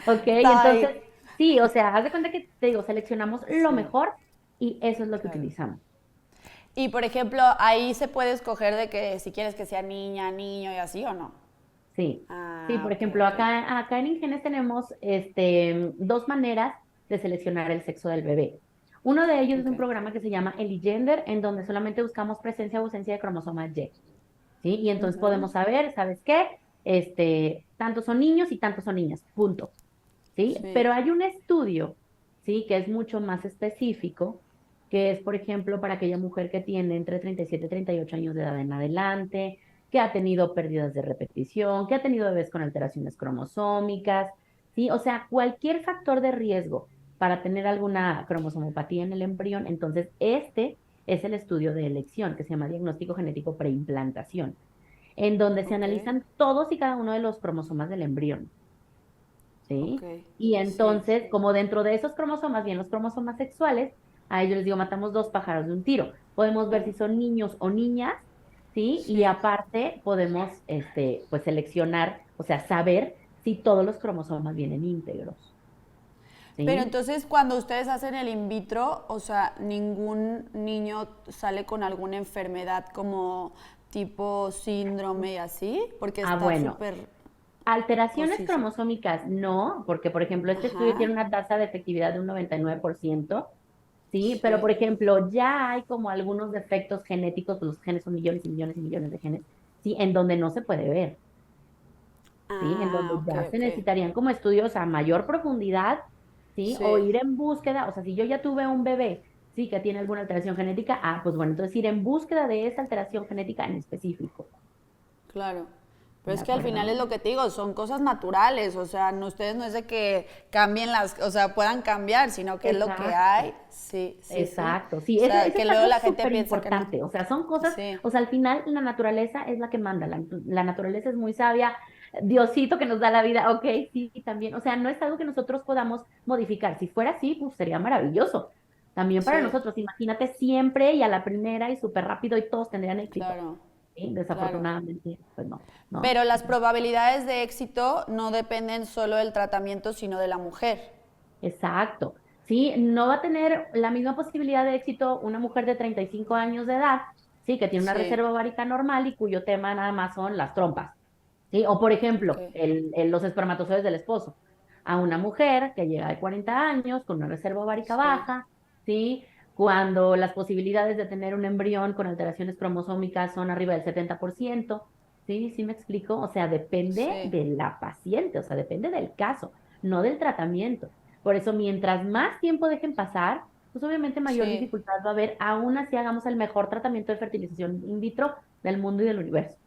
Ok, Estaba entonces, ahí. sí, o sea, haz de cuenta que te digo, seleccionamos lo Sí. mejor y eso es lo que Claro. utilizamos. Y por ejemplo, ahí se puede escoger de que si quieres que sea niña, niño y así o no. Sí, sí, Ah, por ok, ejemplo, ok. acá en Ingenes tenemos dos maneras de seleccionar el sexo del bebé. Uno de ellos es Ok. un programa que se llama EliGender, en donde solamente buscamos presencia o ausencia de cromosomas Y, ¿sí? Y entonces Ujú. podemos saber, ¿sabes qué? Tantos son niños y tantos son niñas, punto. ¿Sí? Sí. Pero hay un estudio, ¿sí? Que es mucho más específico, que es, por ejemplo, para aquella mujer que tiene entre 37 y 38 años de edad en adelante, que ha tenido pérdidas de repetición, que ha tenido bebés con alteraciones cromosómicas, ¿sí? O sea, cualquier factor de riesgo para tener alguna cromosomopatía en el embrión, entonces este es el estudio de elección, que se llama diagnóstico genético preimplantación, en donde se Ok. analizan todos y cada uno de los cromosomas del embrión. Ok. ¿Sí? Y Sí. entonces, como dentro de esos cromosomas, bien los cromosomas sexuales, a ellos les digo, matamos dos pájaros de un tiro. Podemos ver si son niños o niñas, ¿sí? Y Sí. aparte podemos, pues seleccionar, o sea, saber si todos los cromosomas vienen íntegros, Pero ¿sí? entonces cuando ustedes hacen el in vitro, o sea, ningún niño sale con alguna enfermedad como tipo síndrome y así, porque Ah, está bueno, súper, o alteraciones sí, sí. cromosómicas no, porque por ejemplo este estudio Ajá. tiene una tasa de efectividad de un 99%. Sí, pero por Sí. ejemplo, ya hay como algunos defectos genéticos, pues los genes son millones y millones y millones de genes, sí, en donde no se puede ver, sí, en Ah, donde ok, ya se ok. necesitarían como estudios a mayor profundidad, sí, o Sí, ir en búsqueda, o sea, si yo ya tuve un bebé, sí, que tiene alguna alteración genética, pues bueno, entonces ir en búsqueda de esa alteración genética en específico, claro. Pero ¿de es que al final es acuerdo? lo que te digo, son cosas naturales, o sea, ustedes no es de que cambien las, o sea, puedan cambiar, sino que es lo que hay. Exacto. Sí, sí, sí. Exacto, sí, O sea, eso que es luego algo la gente súper piensa que no. importante, o sea, son cosas, Sí, o sea, al final la naturaleza es la que manda, la naturaleza es muy sabia, Diosito que nos da la vida, ok, sí, también, o sea, no es algo que nosotros podamos modificar, si fuera así, pues sería maravilloso, también para sí, nosotros, imagínate siempre y a la primera y súper rápido y todos tendrían éxito, claro, ¿sí? claro. Desafortunadamente, pues no, ¿no? Pero las probabilidades de éxito no dependen solo del tratamiento, sino de la mujer. Exacto. Sí, no va a tener la misma posibilidad de éxito una mujer de 35 años de edad, sí, que tiene una Sí, reserva ovárica normal y cuyo tema nada más son las trompas, sí, o por ok. ejemplo, los espermatozoides del esposo. A una mujer que llega de 40 años con una reserva ovárica Sí, baja, sí, cuando las posibilidades de tener un embrión con alteraciones cromosómicas son arriba del 70%. ¿Sí? ¿Sí me explico? O sea, depende Sí, de la paciente, o sea, depende del caso, no del tratamiento. Por eso, mientras más tiempo dejen pasar, pues obviamente mayor sí. dificultad va a haber, aún así hagamos el mejor tratamiento de fertilización in vitro del mundo y del universo.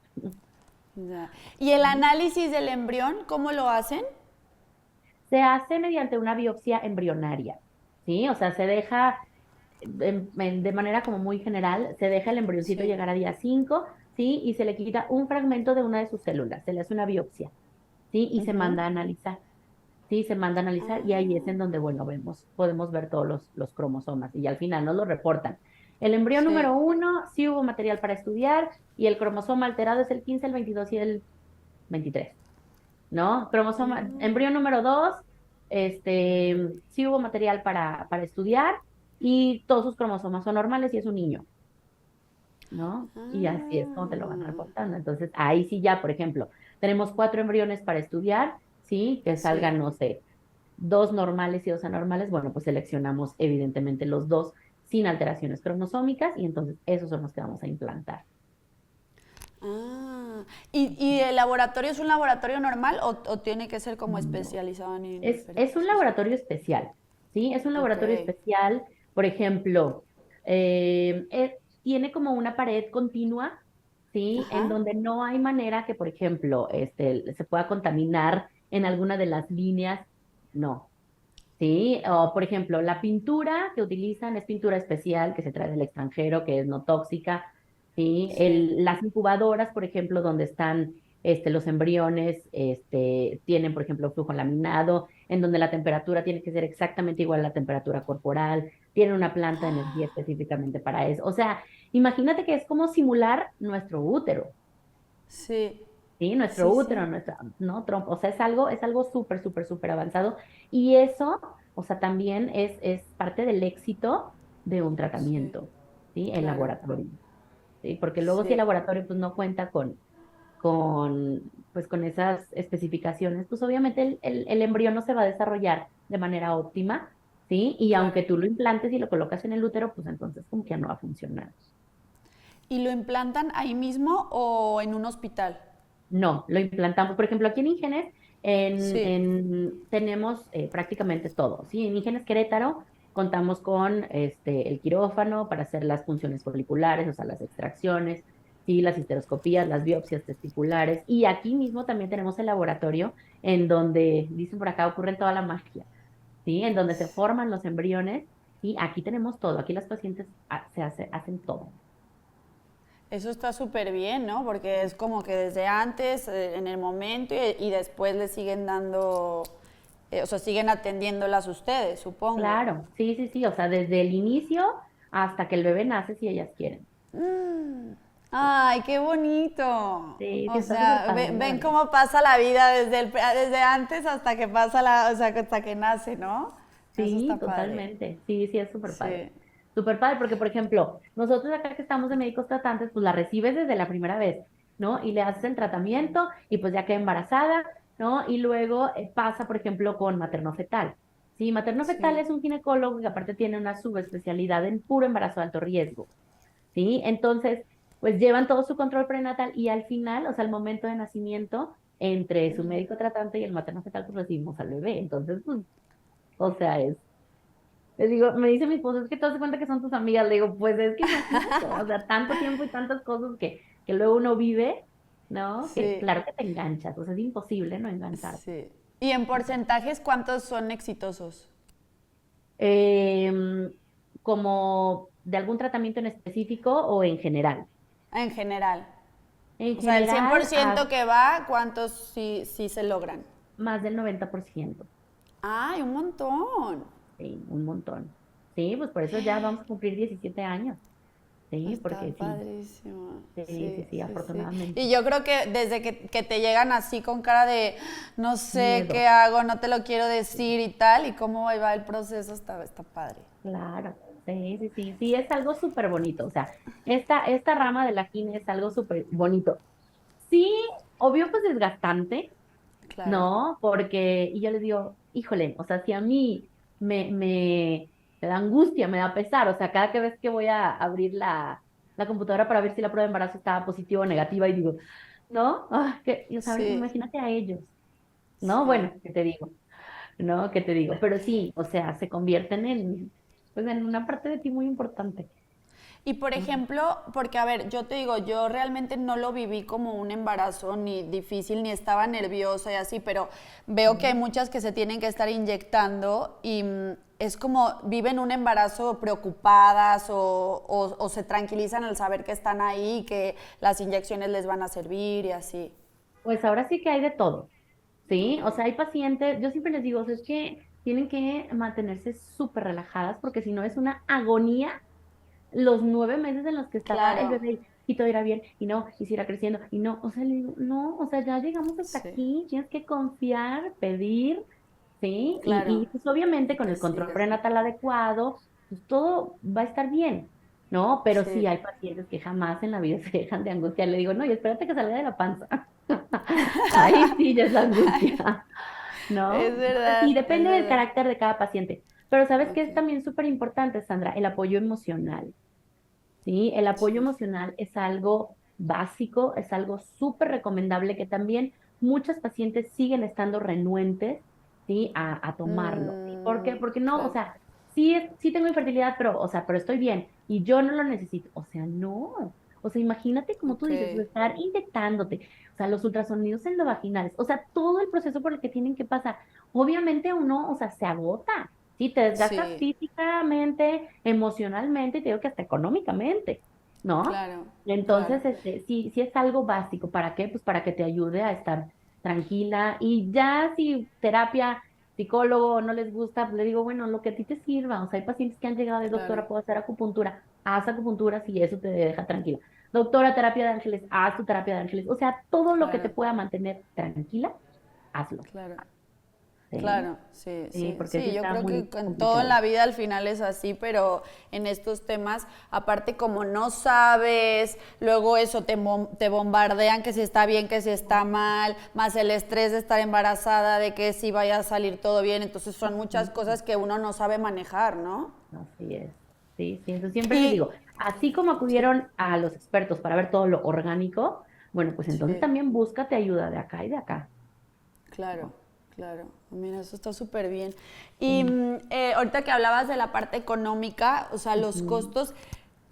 Ya. ¿Y el análisis del embrión, cómo lo hacen? Se hace mediante una biopsia embrionaria, ¿sí? O sea, se deja, de manera como muy general, se deja el embrioncito Sí. llegar a día 5, ¿sí? Y se le quita un fragmento de una de sus células, se le hace una biopsia, ¿sí? Y se Ujú. manda a analizar. Sí, se manda a analizar y ahí es en donde, bueno, podemos ver todos los cromosomas y al final nos lo reportan. El embrión Sí. número 1, sí hubo material para estudiar y el cromosoma alterado es el 15, el 22 y el 23, ¿no? Embrión número 2, sí hubo material para estudiar y todos sus cromosomas son normales y es un niño, ¿no? Y así es como te lo van Ah, reportando. Entonces, ahí sí ya, por ejemplo, tenemos 4 embriones para estudiar, ¿sí? Que sí. salgan, no sé, 2 normales y 2 anormales. Bueno, pues seleccionamos evidentemente los dos sin alteraciones cromosómicas y entonces esos son los que vamos a implantar. Ah. ¿Y el laboratorio es un laboratorio normal o tiene que ser como No. especializado en Es un diferentes? O sea, laboratorio especial, ¿sí? Es un ok. laboratorio especial, por ejemplo, tiene como una pared continua, ¿sí? En Ajá. donde no hay manera que, por ejemplo, se pueda contaminar en alguna de las líneas, no, ¿sí? O, por ejemplo, la pintura que utilizan es pintura especial que se trae del extranjero, que es no tóxica, ¿sí? Sí. Las incubadoras, por ejemplo, donde están los embriones, tienen, por ejemplo, flujo laminado, en donde la temperatura tiene que ser exactamente igual a la temperatura corporal, tienen una planta de energía específicamente para eso. O sea, imagínate que es como simular nuestro útero. Sí. Sí, nuestro Sí, útero, sí. ¿no? O sea, es algo súper, súper, súper avanzado. Y eso, o sea, también es parte del éxito de un Sí. tratamiento, ¿sí? El Claro. laboratorio, ¿sí? Porque luego si el Sí. laboratorio pues no cuenta con esas especificaciones, pues obviamente el embrión no se va a desarrollar de manera óptima, ¿sí? Y aunque Claro. tú lo implantes y lo colocas en el útero, pues entonces como que ya no va a funcionar. ¿Y lo implantan ahí mismo o en un hospital? No, lo implantamos. Por ejemplo, aquí en Ingenes Sí. tenemos prácticamente todo, ¿sí? En Ingenes Querétaro contamos con el quirófano para hacer las funciones foliculares, o sea, las extracciones, sí, las histeroscopías, las biopsias testiculares. Y aquí mismo también tenemos el laboratorio en donde, dicen por acá, ocurre toda la magia, ¿sí? En donde se forman los embriones y aquí tenemos todo. Aquí las pacientes hacen todo. Eso está súper bien, ¿no? Porque es como que desde antes, en el momento, y después le siguen dando, o sea, siguen atendiéndolas ustedes, supongo. Claro, sí, sí, sí, o sea, desde el inicio hasta que el bebé nace si ellas quieren. Ay, qué bonito. Sí, sí, O está súper sea, padre, la ven verdad. cómo pasa la vida desde antes hasta que pasa o sea, hasta que nace, ¿no? Eso Sí, está padre. totalmente. Sí, sí, es súper padre. Sí, Súper padre, porque, por ejemplo, nosotros acá que estamos de médicos tratantes, pues la recibes desde la primera vez, ¿no? Y le haces el tratamiento y pues ya queda embarazada, ¿no? Y luego pasa, por ejemplo, con materno-fetal. Sí, materno-fetal sí. es un ginecólogo que aparte tiene una subespecialidad en puro embarazo de alto riesgo. ¿Sí? Entonces, pues llevan todo su control prenatal y al final, o sea, al momento de nacimiento, entre su médico tratante y el materno fetal, pues recibimos al bebé. Entonces, pues, o sea, les digo, me dice mi esposo, es que te das cuenta que son tus amigas. Le digo, pues es que imagínate, o sea, tanto tiempo y tantas cosas que luego uno vive, ¿no? Que Sí, claro que te enganchas, o sea, es imposible no enganchar. sí. ¿Y en porcentajes cuántos son exitosos? Em, Como de algún tratamiento en específico o en general. En general. En O sea, el cien por general, ciento que va, ¿cuántos sí se logran? más del 90%. ¡Ay, un montón! Sí, un montón. Sí, pues por eso ya vamos a cumplir 17 años. Sí, Está porque sí, padrísimo. sí, sí, Sí, sí, sí, sí. Y afortunadamente. yo creo que desde que te llegan así con cara de no sé qué Miedo, hago, no te lo quiero decir y tal, y cómo va el proceso, está padre. claro. Sí, sí, sí, sí, es algo súper bonito. O sea, esta rama de la gine es algo súper bonito. Sí, obvio, pues desgastante, Claro. ¿no? Porque, y yo les digo, híjole, o sea, si a mí me me da angustia, me da pesar, o sea, cada que vez que voy a abrir la computadora para ver si la prueba de embarazo estaba positiva o negativa y digo, ¿no? Ah, o sea, Sí, imagínate a ellos, ¿no? Bueno, sí. ¿qué te digo? ¿No? ¿Qué te digo? Pero sí, o sea, se convierten pues en una parte de ti muy importante. Y por ¿No? ejemplo, porque a ver, yo te digo, yo realmente no lo viví como un embarazo ni difícil, ni estaba nerviosa y así, pero veo que hay muchas que se tienen que estar inyectando y es como viven un embarazo preocupadas o se tranquilizan al saber que están ahí y que las inyecciones les van a servir y así. Pues ahora sí que hay de todo, ¿sí? Ok, O sea, hay pacientes, yo siempre les digo, o sea, es que tienen que mantenerse súper relajadas porque si no es una agonía los 9 meses en los que está el claro, bebé y todo irá bien, y no, y si irá creciendo, y no, o sea, le digo, no, o sea, ya llegamos hasta sí, aquí, tienes que confiar, pedir, ¿sí? claro, Y pues obviamente y con que el control siga. prenatal adecuado, pues todo va a estar bien, ¿no? Pero sí Sí, hay pacientes que jamás en la vida se dejan de angustiar, le digo, no, y espérate que salga de la panza. Ahí sí ya es angustia, es ¿no? Entonces, sí, verdad, es depende del verdad. carácter de cada paciente. Pero ¿sabes qué Ok, es también súper importante, Sandra? El apoyo emocional. ¿Sí? El apoyo sí. emocional es algo básico, es algo súper recomendable que también muchas pacientes siguen estando renuentes, ¿sí? A tomarlo. ¿Sí? ¿Por qué? Porque no, o Claro, sea, sí, sí tengo infertilidad, pero, o sea, pero estoy bien y yo no lo necesito. O sea, no. O sea, imagínate como tú ok, dices, estar inyectándote, o sea, los ultrasonidos endovaginales, o sea, todo el proceso por el que tienen que pasar. Obviamente uno, o sea, se agota. Sí, te desgastas sí, físicamente, emocionalmente y te digo que hasta económicamente, ¿no? claro, claro, Entonces, sí, sí es algo básico. ¿Para qué? Pues para que te ayude a estar tranquila y ya si terapia, psicólogo no les gusta, pues le digo, bueno, lo que a ti te sirva. O sea, hay pacientes que han llegado de claro, doctora, puedo hacer acupuntura, haz acupuntura si eso te deja tranquila. Doctora, terapia de ángeles, haz tu terapia de ángeles. O sea, todo lo que te claro, pueda mantener tranquila, hazlo. claro. Sí, Claro, sí, sí, sí, porque sí sí, yo está creo muy que en todo en complicado. la vida al final es así, pero en estos temas, aparte como no sabes, luego eso te bombardean que si está bien, que si está mal, más el estrés de estar embarazada, de que si vaya a salir todo bien, entonces son muchas Ujú. cosas que uno no sabe manejar, ¿no? Así es. Sí, sí, entonces siempre les Y digo, así como sí, acudieron a los expertos para ver todo lo orgánico, bueno, pues entonces sí. también búscate ayuda de acá y de acá. Claro, ¿No? claro. Mira, eso está súper bien. Y Sí. ahorita que hablabas de la parte económica, o sea, los Ujú. costos,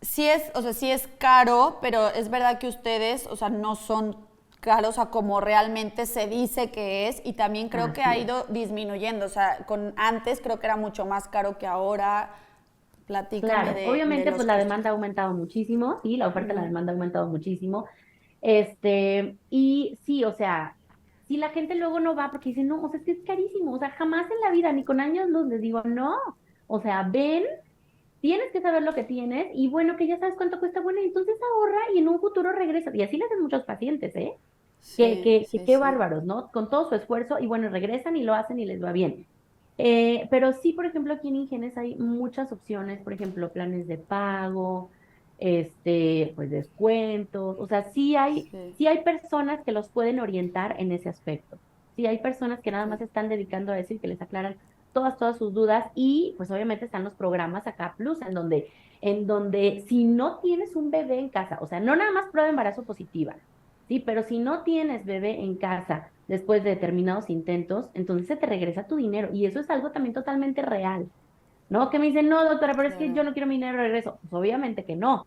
sí es, o sea, sí es caro, pero es verdad que ustedes, o sea, no son caros a como realmente se dice que es, y también creo que Así ha es. ido disminuyendo, o sea, con antes creo que era mucho más caro que ahora. Platícame Claro, de obviamente los pues la costos. demanda ha aumentado muchísimo, sí, la oferta y la Ujú. demanda ha aumentado muchísimo. Y sí, o sea, si la gente luego no va porque dice, no, o sea, es que es carísimo, o sea, jamás en la vida, ni con años luz, les digo, no, o sea, ven, tienes que saber lo que tienes y bueno, que ya sabes cuánto cuesta, bueno, y entonces ahorra y en un futuro regresa. Y así le hacen muchos pacientes, ¿eh? Sí, sí, Qué sí. bárbaros, ¿no? Con todo su esfuerzo y bueno, regresan y lo hacen y les va bien. Pero sí, por ejemplo, aquí en Ingenes hay muchas opciones, por ejemplo, planes de pago, pues descuentos, o sea, Sí, sí hay personas que los pueden orientar en ese aspecto. Sí hay personas que nada ok. más se están dedicando a eso y que les aclaran todas sus dudas y pues obviamente están los programas acá Plus en donde si no tienes un bebé en casa, o sea, no nada más prueba de embarazo positiva, sí, pero si no tienes bebé en casa después de determinados intentos, entonces se te regresa tu dinero. Y eso es algo también totalmente real, ¿no? Que me dicen, no, doctora, pero es que yo Claro. no quiero mi dinero de regreso. Pues obviamente que no,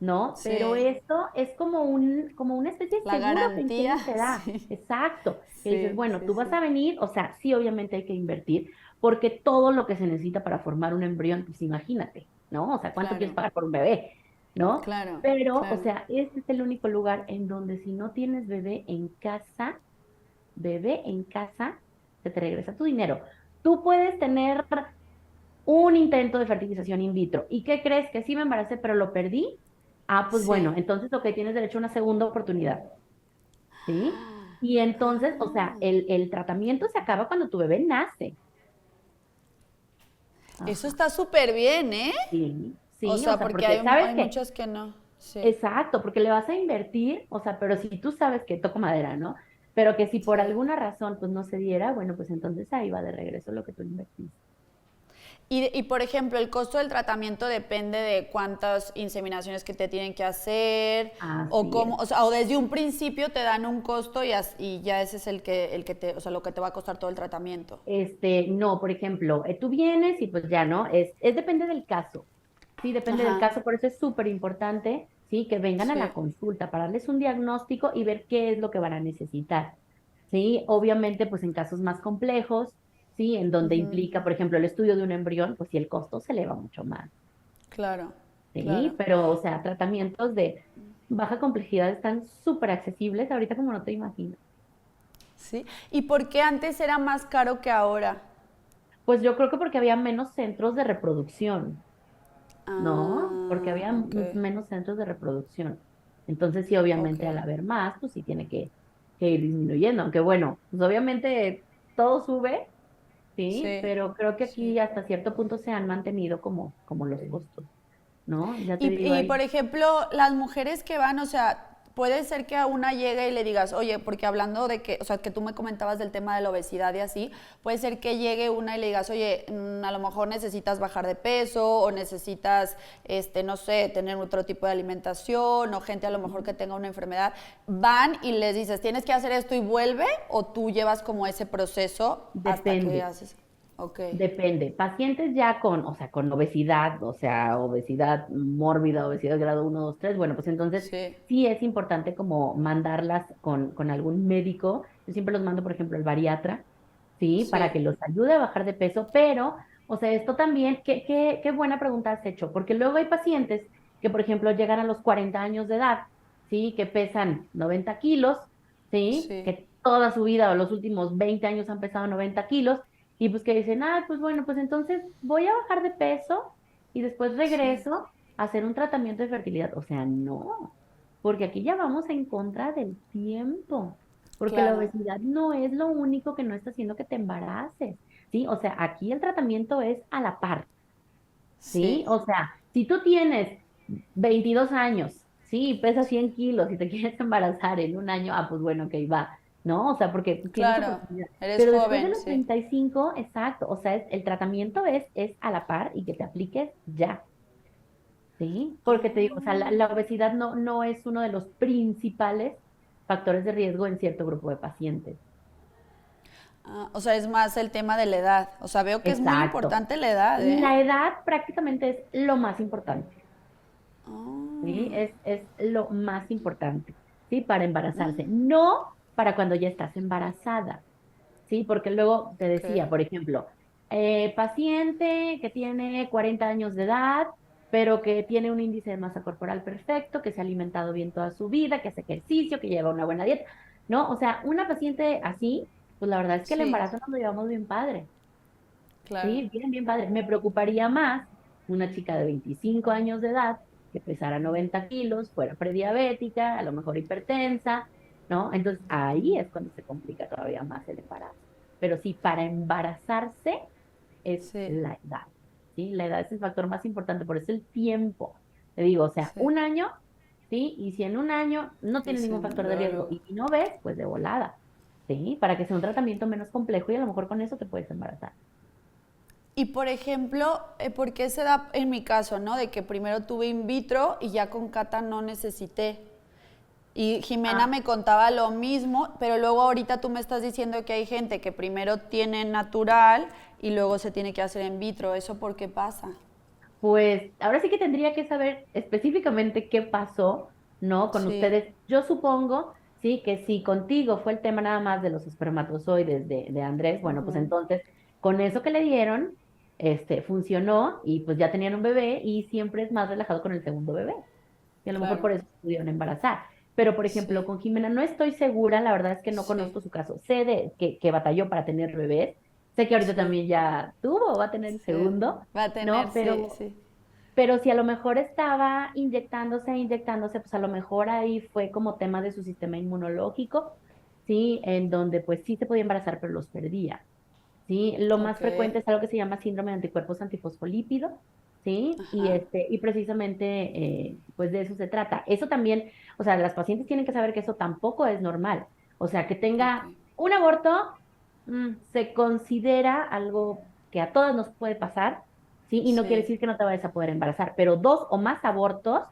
¿no? Pero Sí, esto es como una especie de la seguro que garantía, Ingenis te da. sí, Exacto. Que dices, sí, bueno, sí, tú vas a sí. venir, o sea, sí, obviamente hay que invertir, porque todo lo que se necesita para formar un embrión, pues imagínate, ¿no? O sea, ¿cuánto quieres Claro, pagar por un bebé? ¿No? claro, Pero, o claro. sea, este es el único lugar en donde si no tienes bebé en casa, se te regresa tu dinero. Tú puedes tener un intento de fertilización in vitro. ¿Y qué crees? Que sí me embaracé, pero lo perdí. Ah, pues bueno, Sí. entonces, ok, tienes derecho a una segunda oportunidad, ¿sí? Y entonces, o sea, Ah, el tratamiento se acaba cuando tu bebé nace. eso Ajá. está súper bien, ¿eh? Sí, O sí, o sea, sea, porque porque sabes hay que, muchas que no. Sí, exacto, porque le vas a invertir, o sea, pero si tú sabes que toco madera, ¿no? Pero que si por sí. alguna razón pues no se diera, bueno, pues entonces ahí va de regreso lo que tú invertiste. Y, por ejemplo, el costo del tratamiento depende de cuántas inseminaciones que te tienen que hacer o Así cómo, es. o sea, o desde un principio te dan un costo y ya ese es el que te, o sea, lo que te va a costar todo el tratamiento. No, por ejemplo, tú vienes y pues ya, ¿no? Depende del caso. Sí, depende del Ajá, caso, por eso es súper importante, sí, que vengan a la sí. consulta para darles un diagnóstico y ver qué es lo que van a necesitar. Sí, obviamente, pues en casos más complejos, sí, en donde Ujú, implica, por ejemplo, el estudio de un embrión, pues sí, el costo se eleva mucho más. claro, Sí, claro. pero, o sea, tratamientos de baja complejidad están súper accesibles ahorita como no te imaginas. Sí. ¿Y por qué antes era más caro que ahora? Pues yo creo que porque había menos centros de reproducción. ¿No? Porque Ah, había ok, menos centros de reproducción. Entonces, sí, ok. obviamente, al haber más, pues sí tiene que ir disminuyendo. Aunque bueno, pues obviamente todo sube, ¿sí? Sí, Pero creo que sí. aquí hasta cierto punto se han mantenido como los costos, ¿no? Ya te digo Y, por ahí. ejemplo, las mujeres que van, o sea, puede ser que a una llegue y le digas, oye, porque hablando de que, o sea, que tú me comentabas del tema de la obesidad y así, puede ser que llegue una y le digas, oye, a lo mejor necesitas bajar de peso o necesitas, no sé, tener otro tipo de alimentación o gente a lo mejor que tenga una enfermedad. Van y les dices, tienes que hacer esto y vuelve o tú llevas como ese proceso hasta que Depende. haces. Ok, Depende. Pacientes ya con, o sea, con obesidad, o sea, obesidad mórbida, obesidad grado 1, 2, 3, bueno, pues entonces sí, sí es importante como mandarlas con algún médico. Yo siempre los mando, por ejemplo, al bariatra, ¿sí? Para sí, que los ayude a bajar de peso, pero, o sea, esto también, qué buena pregunta has hecho, porque luego hay pacientes que, por ejemplo, llegan a los 40 años de edad, ¿sí? Que pesan 90 kilos, ¿sí? sí. Que toda su vida o los últimos 20 años han pesado 90 kilos y pues que dicen, ah, pues bueno, pues entonces voy a bajar de peso y después Sí, regreso a hacer un tratamiento de fertilidad. O sea, no, porque aquí ya vamos en contra del tiempo, porque la claro. obesidad no es lo único que no está haciendo que te embaraces, ¿sí? O sea, aquí el tratamiento es a la par, ¿sí? Sí, O sea, si tú tienes 22 años, sí, pesas 100 kilos y te quieres embarazar en un año, ah, pues bueno, ok, va, ¿no? O sea, porque pues, tienes claro. oportunidad. Eres Pero después de joven, los sí. 35, exacto, o sea, el tratamiento es a la par y que te apliques ya, ¿sí? Porque te digo, o sea, la obesidad no es uno de los principales factores de riesgo en cierto grupo de pacientes. Ah, o sea, es más el tema de la edad. O sea, veo que es muy Exacto. importante la edad, ¿eh? La edad prácticamente es lo más importante. ¿Sí? Ah, Es lo más importante, ¿sí? Para embarazarse, no para cuando ya estás embarazada, ¿sí? Porque luego te ok. decía, por ejemplo, paciente que tiene 40 años de edad, pero que tiene un índice de masa corporal perfecto, que se ha alimentado bien toda su vida, que hace ejercicio, que lleva una buena dieta, ¿no? O sea, una paciente así, pues la verdad es que el Sí, embarazo nos lo llevamos bien padre. claro. Sí, bien, bien padre. Me preocuparía más una chica de 25 años de edad que pesara 90 kilos, fuera prediabética, a lo mejor hipertensa, ¿no? Entonces ahí es cuando se complica todavía más el embarazo. Pero sí, para embarazarse es Sí, la edad, ¿sí? La edad es el factor más importante, por eso el tiempo. Te digo, o sea, sí. un año, ¿sí? Y si en un año no tiene ningún Dicen, factor de luego, riesgo luego. y no ves, pues de volada, ¿sí? Para que sea un tratamiento menos complejo y a lo mejor con eso te puedes embarazar. Y por ejemplo, ¿por qué se da en mi caso, no? De que primero tuve in vitro y ya con Cata no necesité. Y Jimena Ah, me contaba lo mismo, pero luego ahorita tú me estás diciendo que hay gente que primero tiene natural y luego se tiene que hacer in vitro. ¿Eso por qué pasa? pues ahora sí que tendría que saber específicamente qué pasó, ¿no? Con Sí. ustedes. Yo supongo, sí, que si contigo fue el tema nada más de los espermatozoides de Andrés, bueno, pues Ujú, entonces con eso que le dieron, funcionó y pues ya tenían un bebé y siempre es más relajado con el segundo bebé. Y a lo mejor claro. por eso pudieron embarazar. Pero, por ejemplo, Sí. con Jimena no estoy segura, la verdad es que no Sí. conozco su caso. Sé que batalló para tener bebés, sé que ahorita Sí. también ya tuvo, va a tener el Sí. segundo, Va a tener, ¿no? sí, sí. Pero si a lo mejor estaba inyectándose, pues a lo mejor ahí fue como tema de su sistema inmunológico, ¿sí? En donde pues sí se podía embarazar, pero los perdía, ¿sí? Lo más Ok. frecuente es algo que se llama síndrome de anticuerpos antifosfolípidos, ¿sí? Ajá. Y precisamente pues de eso se trata. Eso también, o sea, las pacientes tienen que saber que eso tampoco es normal. O sea, que Ok. tenga un aborto, se considera algo que a todas nos puede pasar, ¿sí? Y no quiere Sí, decir que no te vayas a poder embarazar, pero 2 o más abortos,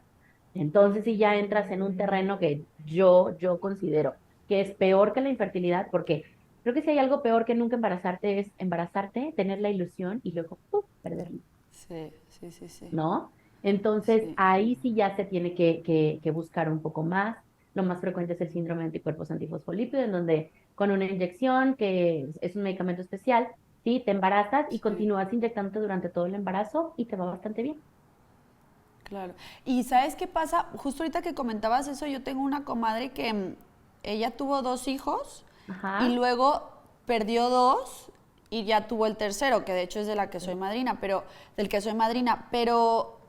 entonces sí ya entras en un terreno que yo considero que es peor que la infertilidad, porque creo que si hay algo peor que nunca embarazarte es embarazarte, tener la ilusión y luego ¡pum! Perderla, sí, sí, sí, sí, ¿no? Entonces sí, ahí sí ya se tiene que buscar un poco más. Lo más frecuente es el síndrome de anticuerpos antifosfolípidos, en donde con una inyección, que es un medicamento especial, sí, te embarazas y sí, continúas inyectándote durante todo el embarazo y te va bastante bien. claro. Y ¿sabes qué pasa? Justo ahorita que comentabas eso, yo tengo una comadre que ella tuvo 2 hijos y Ajá. luego perdió 2 y ya tuvo el tercero, que de hecho es de la que soy madrina, pero del que soy madrina, pero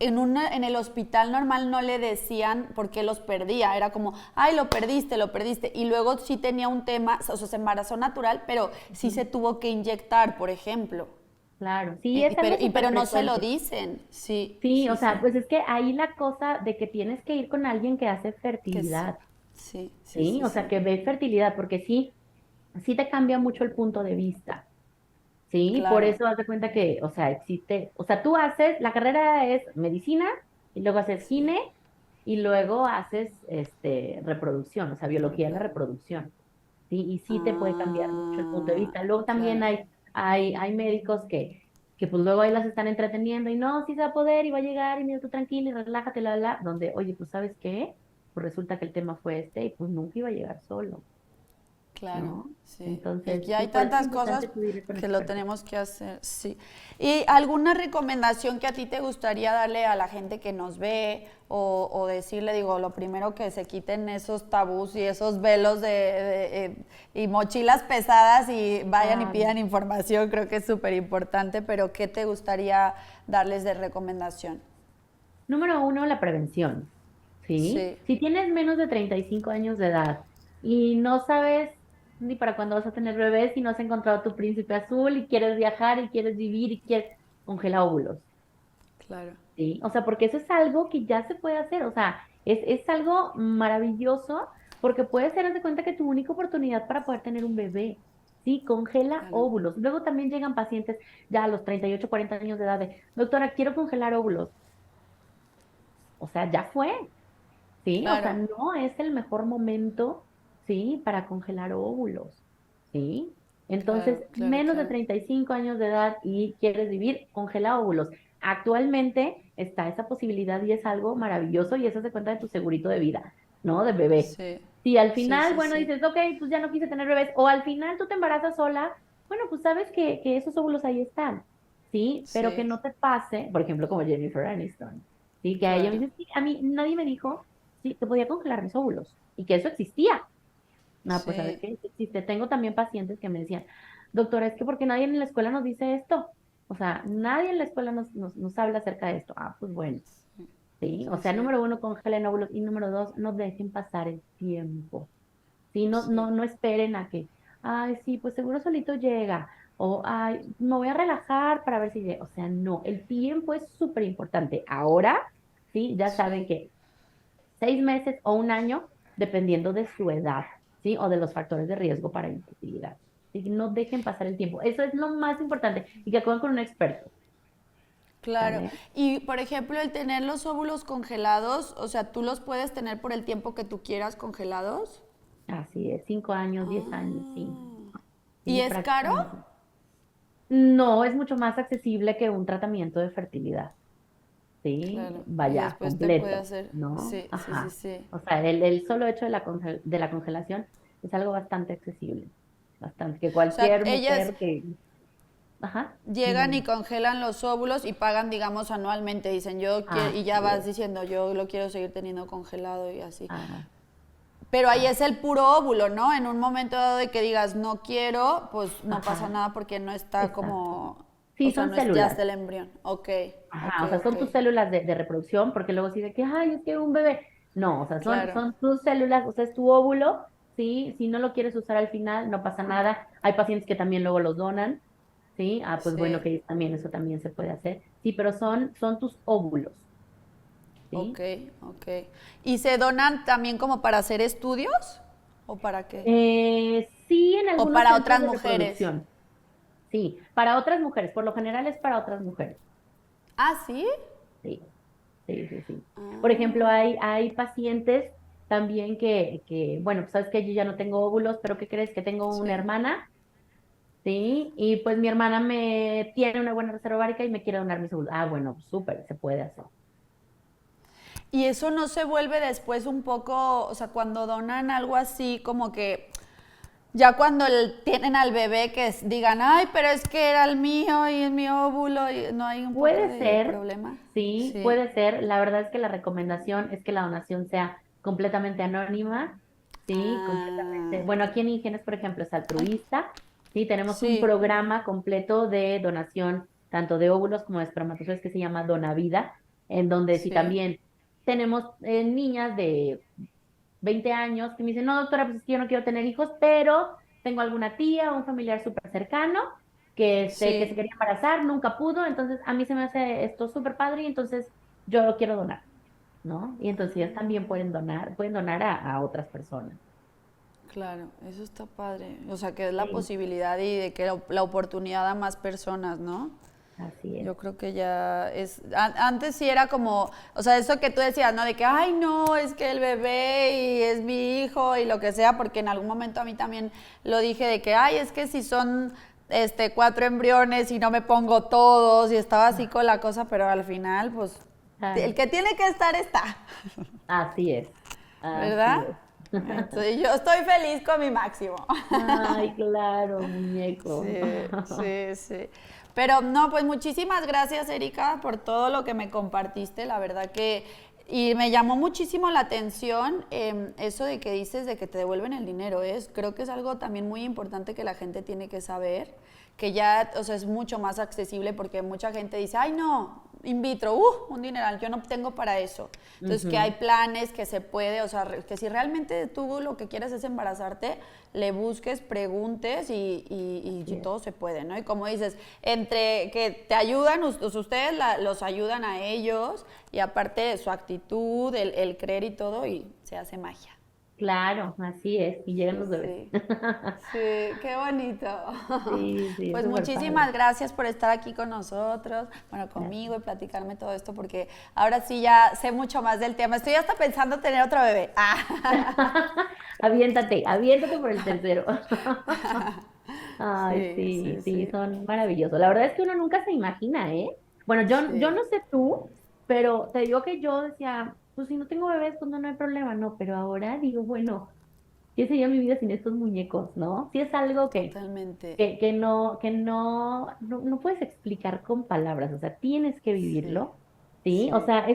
en el hospital normal no le decían por qué los perdía, era como, ay, lo perdiste, y luego sí tenía un tema, o sea, se embarazó natural, pero sí Ujú. se tuvo que inyectar, por ejemplo. Claro, sí, es algo súper Pero no se lo frecuente. dicen, sí, Sí, o sí, sea, sí. pues es que ahí la cosa de que tienes que ir con alguien que hace Que sí, fertilidad, sí, sí, ¿sí? sí, O sea, sí. que ve fertilidad, porque sí, sí te cambia mucho el punto de vista, ¿sí? Por Claro, eso haz de cuenta que, o sea, existe, o sea, tú haces, la carrera es medicina, y luego haces sí. gine, y luego haces, reproducción, o sea, biología de la Repro- reproducción. ¿Sí? Y sí te puede cambiar mucho el punto de Ah, vista. Luego también claro. hay médicos que pues luego ahí las están entreteniendo y no, sí se va a poder y va a llegar y mira tú tranquila y relájate, donde, oye, pues ¿sabes qué? Pues resulta que el tema fue este y pues nunca iba a llegar solo, Claro, ¿no? sí. Y Entonces, ya sí, hay por eso es tantas cosas importante acudir con que lo expertos. tenemos que hacer, sí. ¿Y alguna recomendación que a ti te gustaría darle a la gente que nos ve o decirle, digo, lo primero que se quiten esos tabús y esos velos y mochilas pesadas y vayan y Claro. pidan información, creo que es súper importante, pero ¿qué te gustaría darles de recomendación? Número uno, la prevención, ¿sí? Sí, Si tienes menos de 35 años de edad y no sabes ni para cuándo vas a tener bebés y no has encontrado tu príncipe azul y quieres viajar y quieres vivir y quieres congelar óvulos, claro, ¿sí? O sea, porque eso es algo que ya se puede hacer, o sea, es algo maravilloso porque puede ser, haz de cuenta que tu única oportunidad para poder tener un bebé, ¿sí? Congela claro, óvulos. Luego también llegan pacientes ya a los 38 40 años de edad de, doctora, quiero congelar óvulos. O sea, ya fue. Sí, o sea, claro, no es el mejor momento, ¿sí? Para congelar óvulos, ¿sí? Entonces, claro, claro, menos de claro. 35 años de edad y quieres vivir, congela óvulos. Actualmente está esa posibilidad y es algo maravilloso y eso se cuenta de tu segurito de vida, ¿no? De bebé. Sí, Si al sí, final, sí, bueno, sí, dices, ok, pues ya no quise tener bebés, o al final tú te embarazas sola, bueno, pues sabes que esos óvulos ahí están, ¿sí? Pero que sí, no te pase, por ejemplo, como Jennifer Aniston, ¿sí? Que a ella me claro, dice, sí, a mí nadie me dijo sí, que podía congelar mis óvulos y que eso existía. Ah, pues sabes sí, qué, sí existe. Tengo también pacientes que me decían, doctora, es que porque nadie en la escuela nos dice esto. O sea, nadie en la escuela nos habla acerca de esto. Ah, pues bueno, sí. O sí, sea, sí, número uno, congelen óvulos y número dos, no dejen pasar el tiempo. Sí, sí, no esperen a que, ay, sí, pues seguro solito llega. O, ay, me voy a relajar para ver si llega. O sea, no, el tiempo es súper importante. Ahora, sí, ya saben sí. que 6 meses o un año, dependiendo de su edad, ¿sí? O de los factores de riesgo para infertilidad. Así que no dejen pasar el tiempo. Eso es lo más importante. Y que acudan con un experto, Claro. ¿sale? Y, por ejemplo, el tener los óvulos congelados, o sea, tú los puedes tener por el tiempo que tú quieras congelados. Así es, 5 años, 10 años, sí. Ah. ¿Y Sí, es caro? prácticamente. No, es mucho más accesible que un tratamiento de fertilidad, ¿sí? Claro. Y Vaya, después te puede completo, hacer. ¿no? Sí, sí, sí, Ajá. sí. O sea, el solo hecho de de la congelación es algo bastante accesible, bastante, que O sea, cualquier ellas mujer que, ajá, dime, llegan y dime. congelan los óvulos y pagan, digamos, anualmente. Dicen, yo quiero, y ya Así vas es. diciendo, yo lo quiero seguir teniendo congelado y así. Ah, Pero ahí ah, es el puro óvulo, ¿no? En un momento dado de que digas no quiero, pues no pasa ajá, nada porque no está exacto. como, o Sí, sea, son no es, ya está células. el embrión. Ok, ok, Ajá, o sea, ok. son tus células de reproducción, porque luego sí de que, ay, es que un bebé. No, o sea, Claro, son tus células, o sea, es tu óvulo, ¿sí? Si no lo quieres usar al final, no pasa nada. Hay pacientes que también luego los donan, ¿sí? Ah, pues bueno, sí, que también eso también se puede hacer. Sí, pero son tus óvulos, ok, ¿sí? ok. ¿Y se donan también como para hacer estudios? ¿O para qué? Sí, en ¿O algunos para centros otras de mujeres? reproducción. Sí, para otras mujeres, por lo general es para otras mujeres. Ah, ¿sí? Sí, sí, sí, sí. Por ejemplo, Ah, hay pacientes también bueno, pues sabes que yo ya no tengo óvulos, pero ¿qué crees? Que tengo una sí. hermana, ¿sí? Y pues mi hermana me tiene una buena reserva ovárica y me quiere donar mis óvulos. Ah, bueno, súper, se puede hacer. Y eso no se vuelve después un poco, o sea, cuando donan algo así, como que ya cuando tienen al bebé que digan, ay, pero es que era el mío y es mi óvulo, y no hay un poco Puede de ser, problema. sí, Sí. puede ser. La verdad es que la recomendación es que la donación sea completamente anónima, sí, completamente. Ah, Bueno, aquí en Ingenes, por ejemplo, es altruista, sí, tenemos un sí, programa completo de donación tanto de óvulos como de espermatozoides que se llama Donavida, en donde sí sí, también tenemos niñas de 20 años que me dicen, no, doctora, pues es que yo no quiero tener hijos, pero tengo alguna tía o un familiar súper cercano que se sí. quería embarazar, nunca pudo, entonces a mí se me hace esto súper padre y entonces yo lo quiero donar, ¿no? Y entonces ellas también pueden donar a otras personas. Claro, eso está padre. O sea, que es la Sí, posibilidad y de que la oportunidad a más personas, ¿no? así es. Yo creo que ya es. Antes sí era como. O sea, eso que tú decías, ¿no? De que, ay, no, es que el bebé y es mi hijo y lo que sea, porque en algún momento a mí también lo dije de que, ay, es que si son 4 embriones y no me pongo todos y estaba así con la cosa, pero al final, pues, el Ay, que tiene que estar está. así es, ¿Verdad? así es. Entonces yo estoy feliz con mi máximo. Ay, claro, muñeco. Sí, sí, sí. Pero no, pues muchísimas gracias, Erika, por todo lo que me compartiste. La verdad que, y me llamó muchísimo la atención eso de que dices de que te devuelven el dinero. Creo que es algo también muy importante que la gente tiene que saber, que ya, o sea, es mucho más accesible porque mucha gente dice, ay, no, in vitro, un dineral, yo no tengo para eso. Entonces, que hay Ujú, planes, que se puede, o sea, que si realmente tú lo que quieres es embarazarte, le busques, preguntes así y es. todo se puede, ¿no? Y como dices, entre que te ayudan, ustedes los ayudan a ellos y aparte su actitud, el creer y todo, y se hace magia. Claro, así es. Y llegan Sí, los bebés. sí. Sí, qué bonito. Sí, sí, es Pues súper padre. muchísimas gracias por estar aquí con nosotros, bueno, conmigo Gracias. y platicarme todo esto, porque ahora sí ya sé mucho más del tema. Estoy hasta pensando tener otro bebé. Aviéntate, aviéntate por el tercero. Ay, Sí, sí, sí, sí, sí, son maravillosos. La verdad es que uno nunca se imagina, ¿eh? Bueno, yo sí, no sé tú, pero te digo que yo decía, pues si no tengo bebés, pues no, no hay problema, no, pero ahora digo, bueno, ¿qué sería mi vida sin estos muñecos, no? Sí es algo totalmente. que no puedes explicar con palabras, o sea, tienes que Sí, vivirlo, ¿sí? O sí, sea,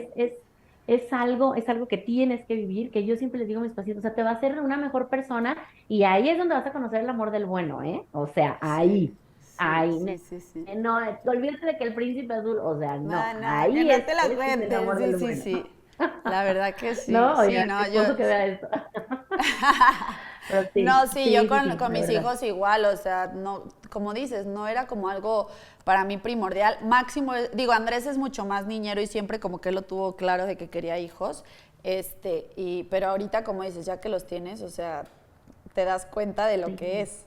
es algo que tienes que vivir, que yo siempre les digo a mis pacientes, o sea, te va a hacer una mejor persona y ahí es donde vas a conocer el amor del bueno, ¿eh? O sea, sí, ahí, sí, ahí, sí, sí, sí. no, olvídate de que el príncipe azul, o sea, no, No, no, que ahí no te la ese es el cuentes, amor sí, del sí, bueno. sí. La verdad que sí, No, sí, oiga, mi no, yo, esposo que vea esto. Pero sí, no, sí, yo sí, sí, sí, con la mis verdad. hijos igual, o sea, no, como dices, no era como algo para mí primordial. Máximo, digo, Andrés es mucho más niñero y siempre como que él lo tuvo claro de que quería hijos, pero ahorita como dices, ya que los tienes, o sea, te das cuenta de lo que Sí. es.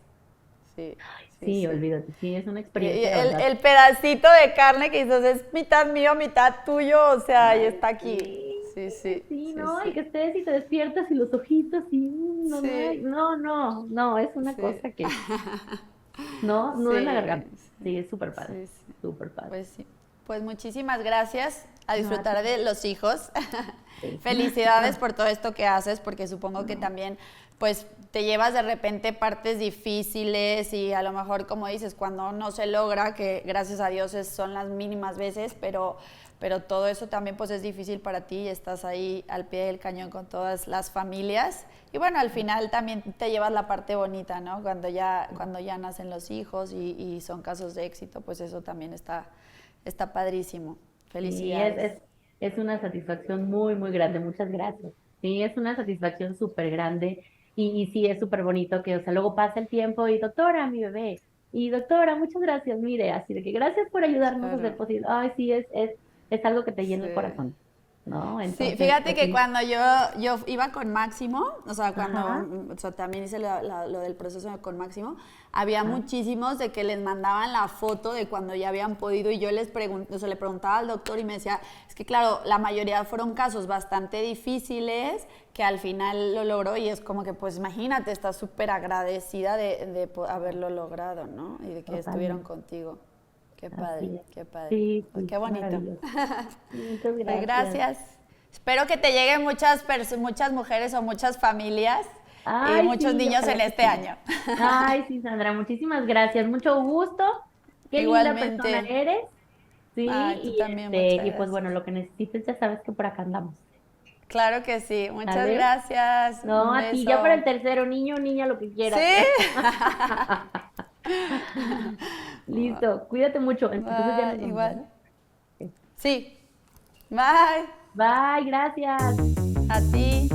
Sí, sí, Sí, sí. olvídate, sí, es una Y experiencia, la el, verdad. el pedacito de carne que dices es mitad mío, mitad tuyo, o sea, y Ay, está aquí. sí, Sí, sí, sí, sí, no, y sí. que estés y te despiertas y los ojitos y no, no, Sí, no, no, no, es una sí, cosa que, no, no en la sí, garganta. sí, Sí, es súper padre, sí, sí. súper padre. Pues sí. Pues muchísimas gracias a No, a ti, disfrutar de los hijos. sí. Felicidades por todo esto que haces, porque supongo que No, también, pues, te llevas de repente partes difíciles y a lo mejor, como dices, cuando no se logra, que gracias a Dios son las mínimas veces, pero todo eso también pues es difícil para ti y estás ahí al pie del cañón con todas las familias. Y bueno, al final también te llevas la parte bonita, ¿no? Cuando ya nacen los hijos y son casos de éxito, pues eso también está padrísimo. sí, Felicidades. es una satisfacción muy, muy grande, muchas gracias. Sí, es una satisfacción súper grande y sí, es súper bonito que, o sea, luego pasa el tiempo y doctora, mi bebé, y doctora, muchas gracias, mire, así de que gracias por ayudarnos a hacer Claro, posible. Ay, sí, es algo que te llena el sí. corazón. ¿no? Sí, Entonces, fíjate que sí. cuando yo iba con Máximo, o sea, Ajá, o sea, también hice lo del proceso con Máximo, había ajá, muchísimos de que les mandaban la foto de cuando ya habían podido y yo les pregunté, o sea, le preguntaba al doctor y me decía, es que claro, la mayoría fueron casos bastante difíciles que al final lo logró y es como que, pues imagínate, estás súper agradecida de haberlo logrado, ¿no? Y de que estuvieron totalmente. contigo. Qué padre, Así es. qué padre. Sí, Pues sí, qué bonito. maravilloso. Muchas Pues gracias. gracias. Espero que te lleguen muchas mujeres o muchas familias y Ay, muchos sí, niños en ojalá que este sí. año. Ay, sí, Sandra, muchísimas gracias. Mucho gusto. Qué linda persona Igualmente. eres. Sí, Ay, tú también, muchas y pues gracias. bueno, lo que necesites ya sabes que por acá andamos. Claro que sí. Muchas ¿Sale? gracias. No, Un a ti, ya para el beso. tercero, niño o niña, lo que quieras. Sí. Listo, cuídate mucho. Entonces ya Bye, nos vemos, igual. ¿verdad? Ok. Sí. Bye. Bye, gracias. A ti.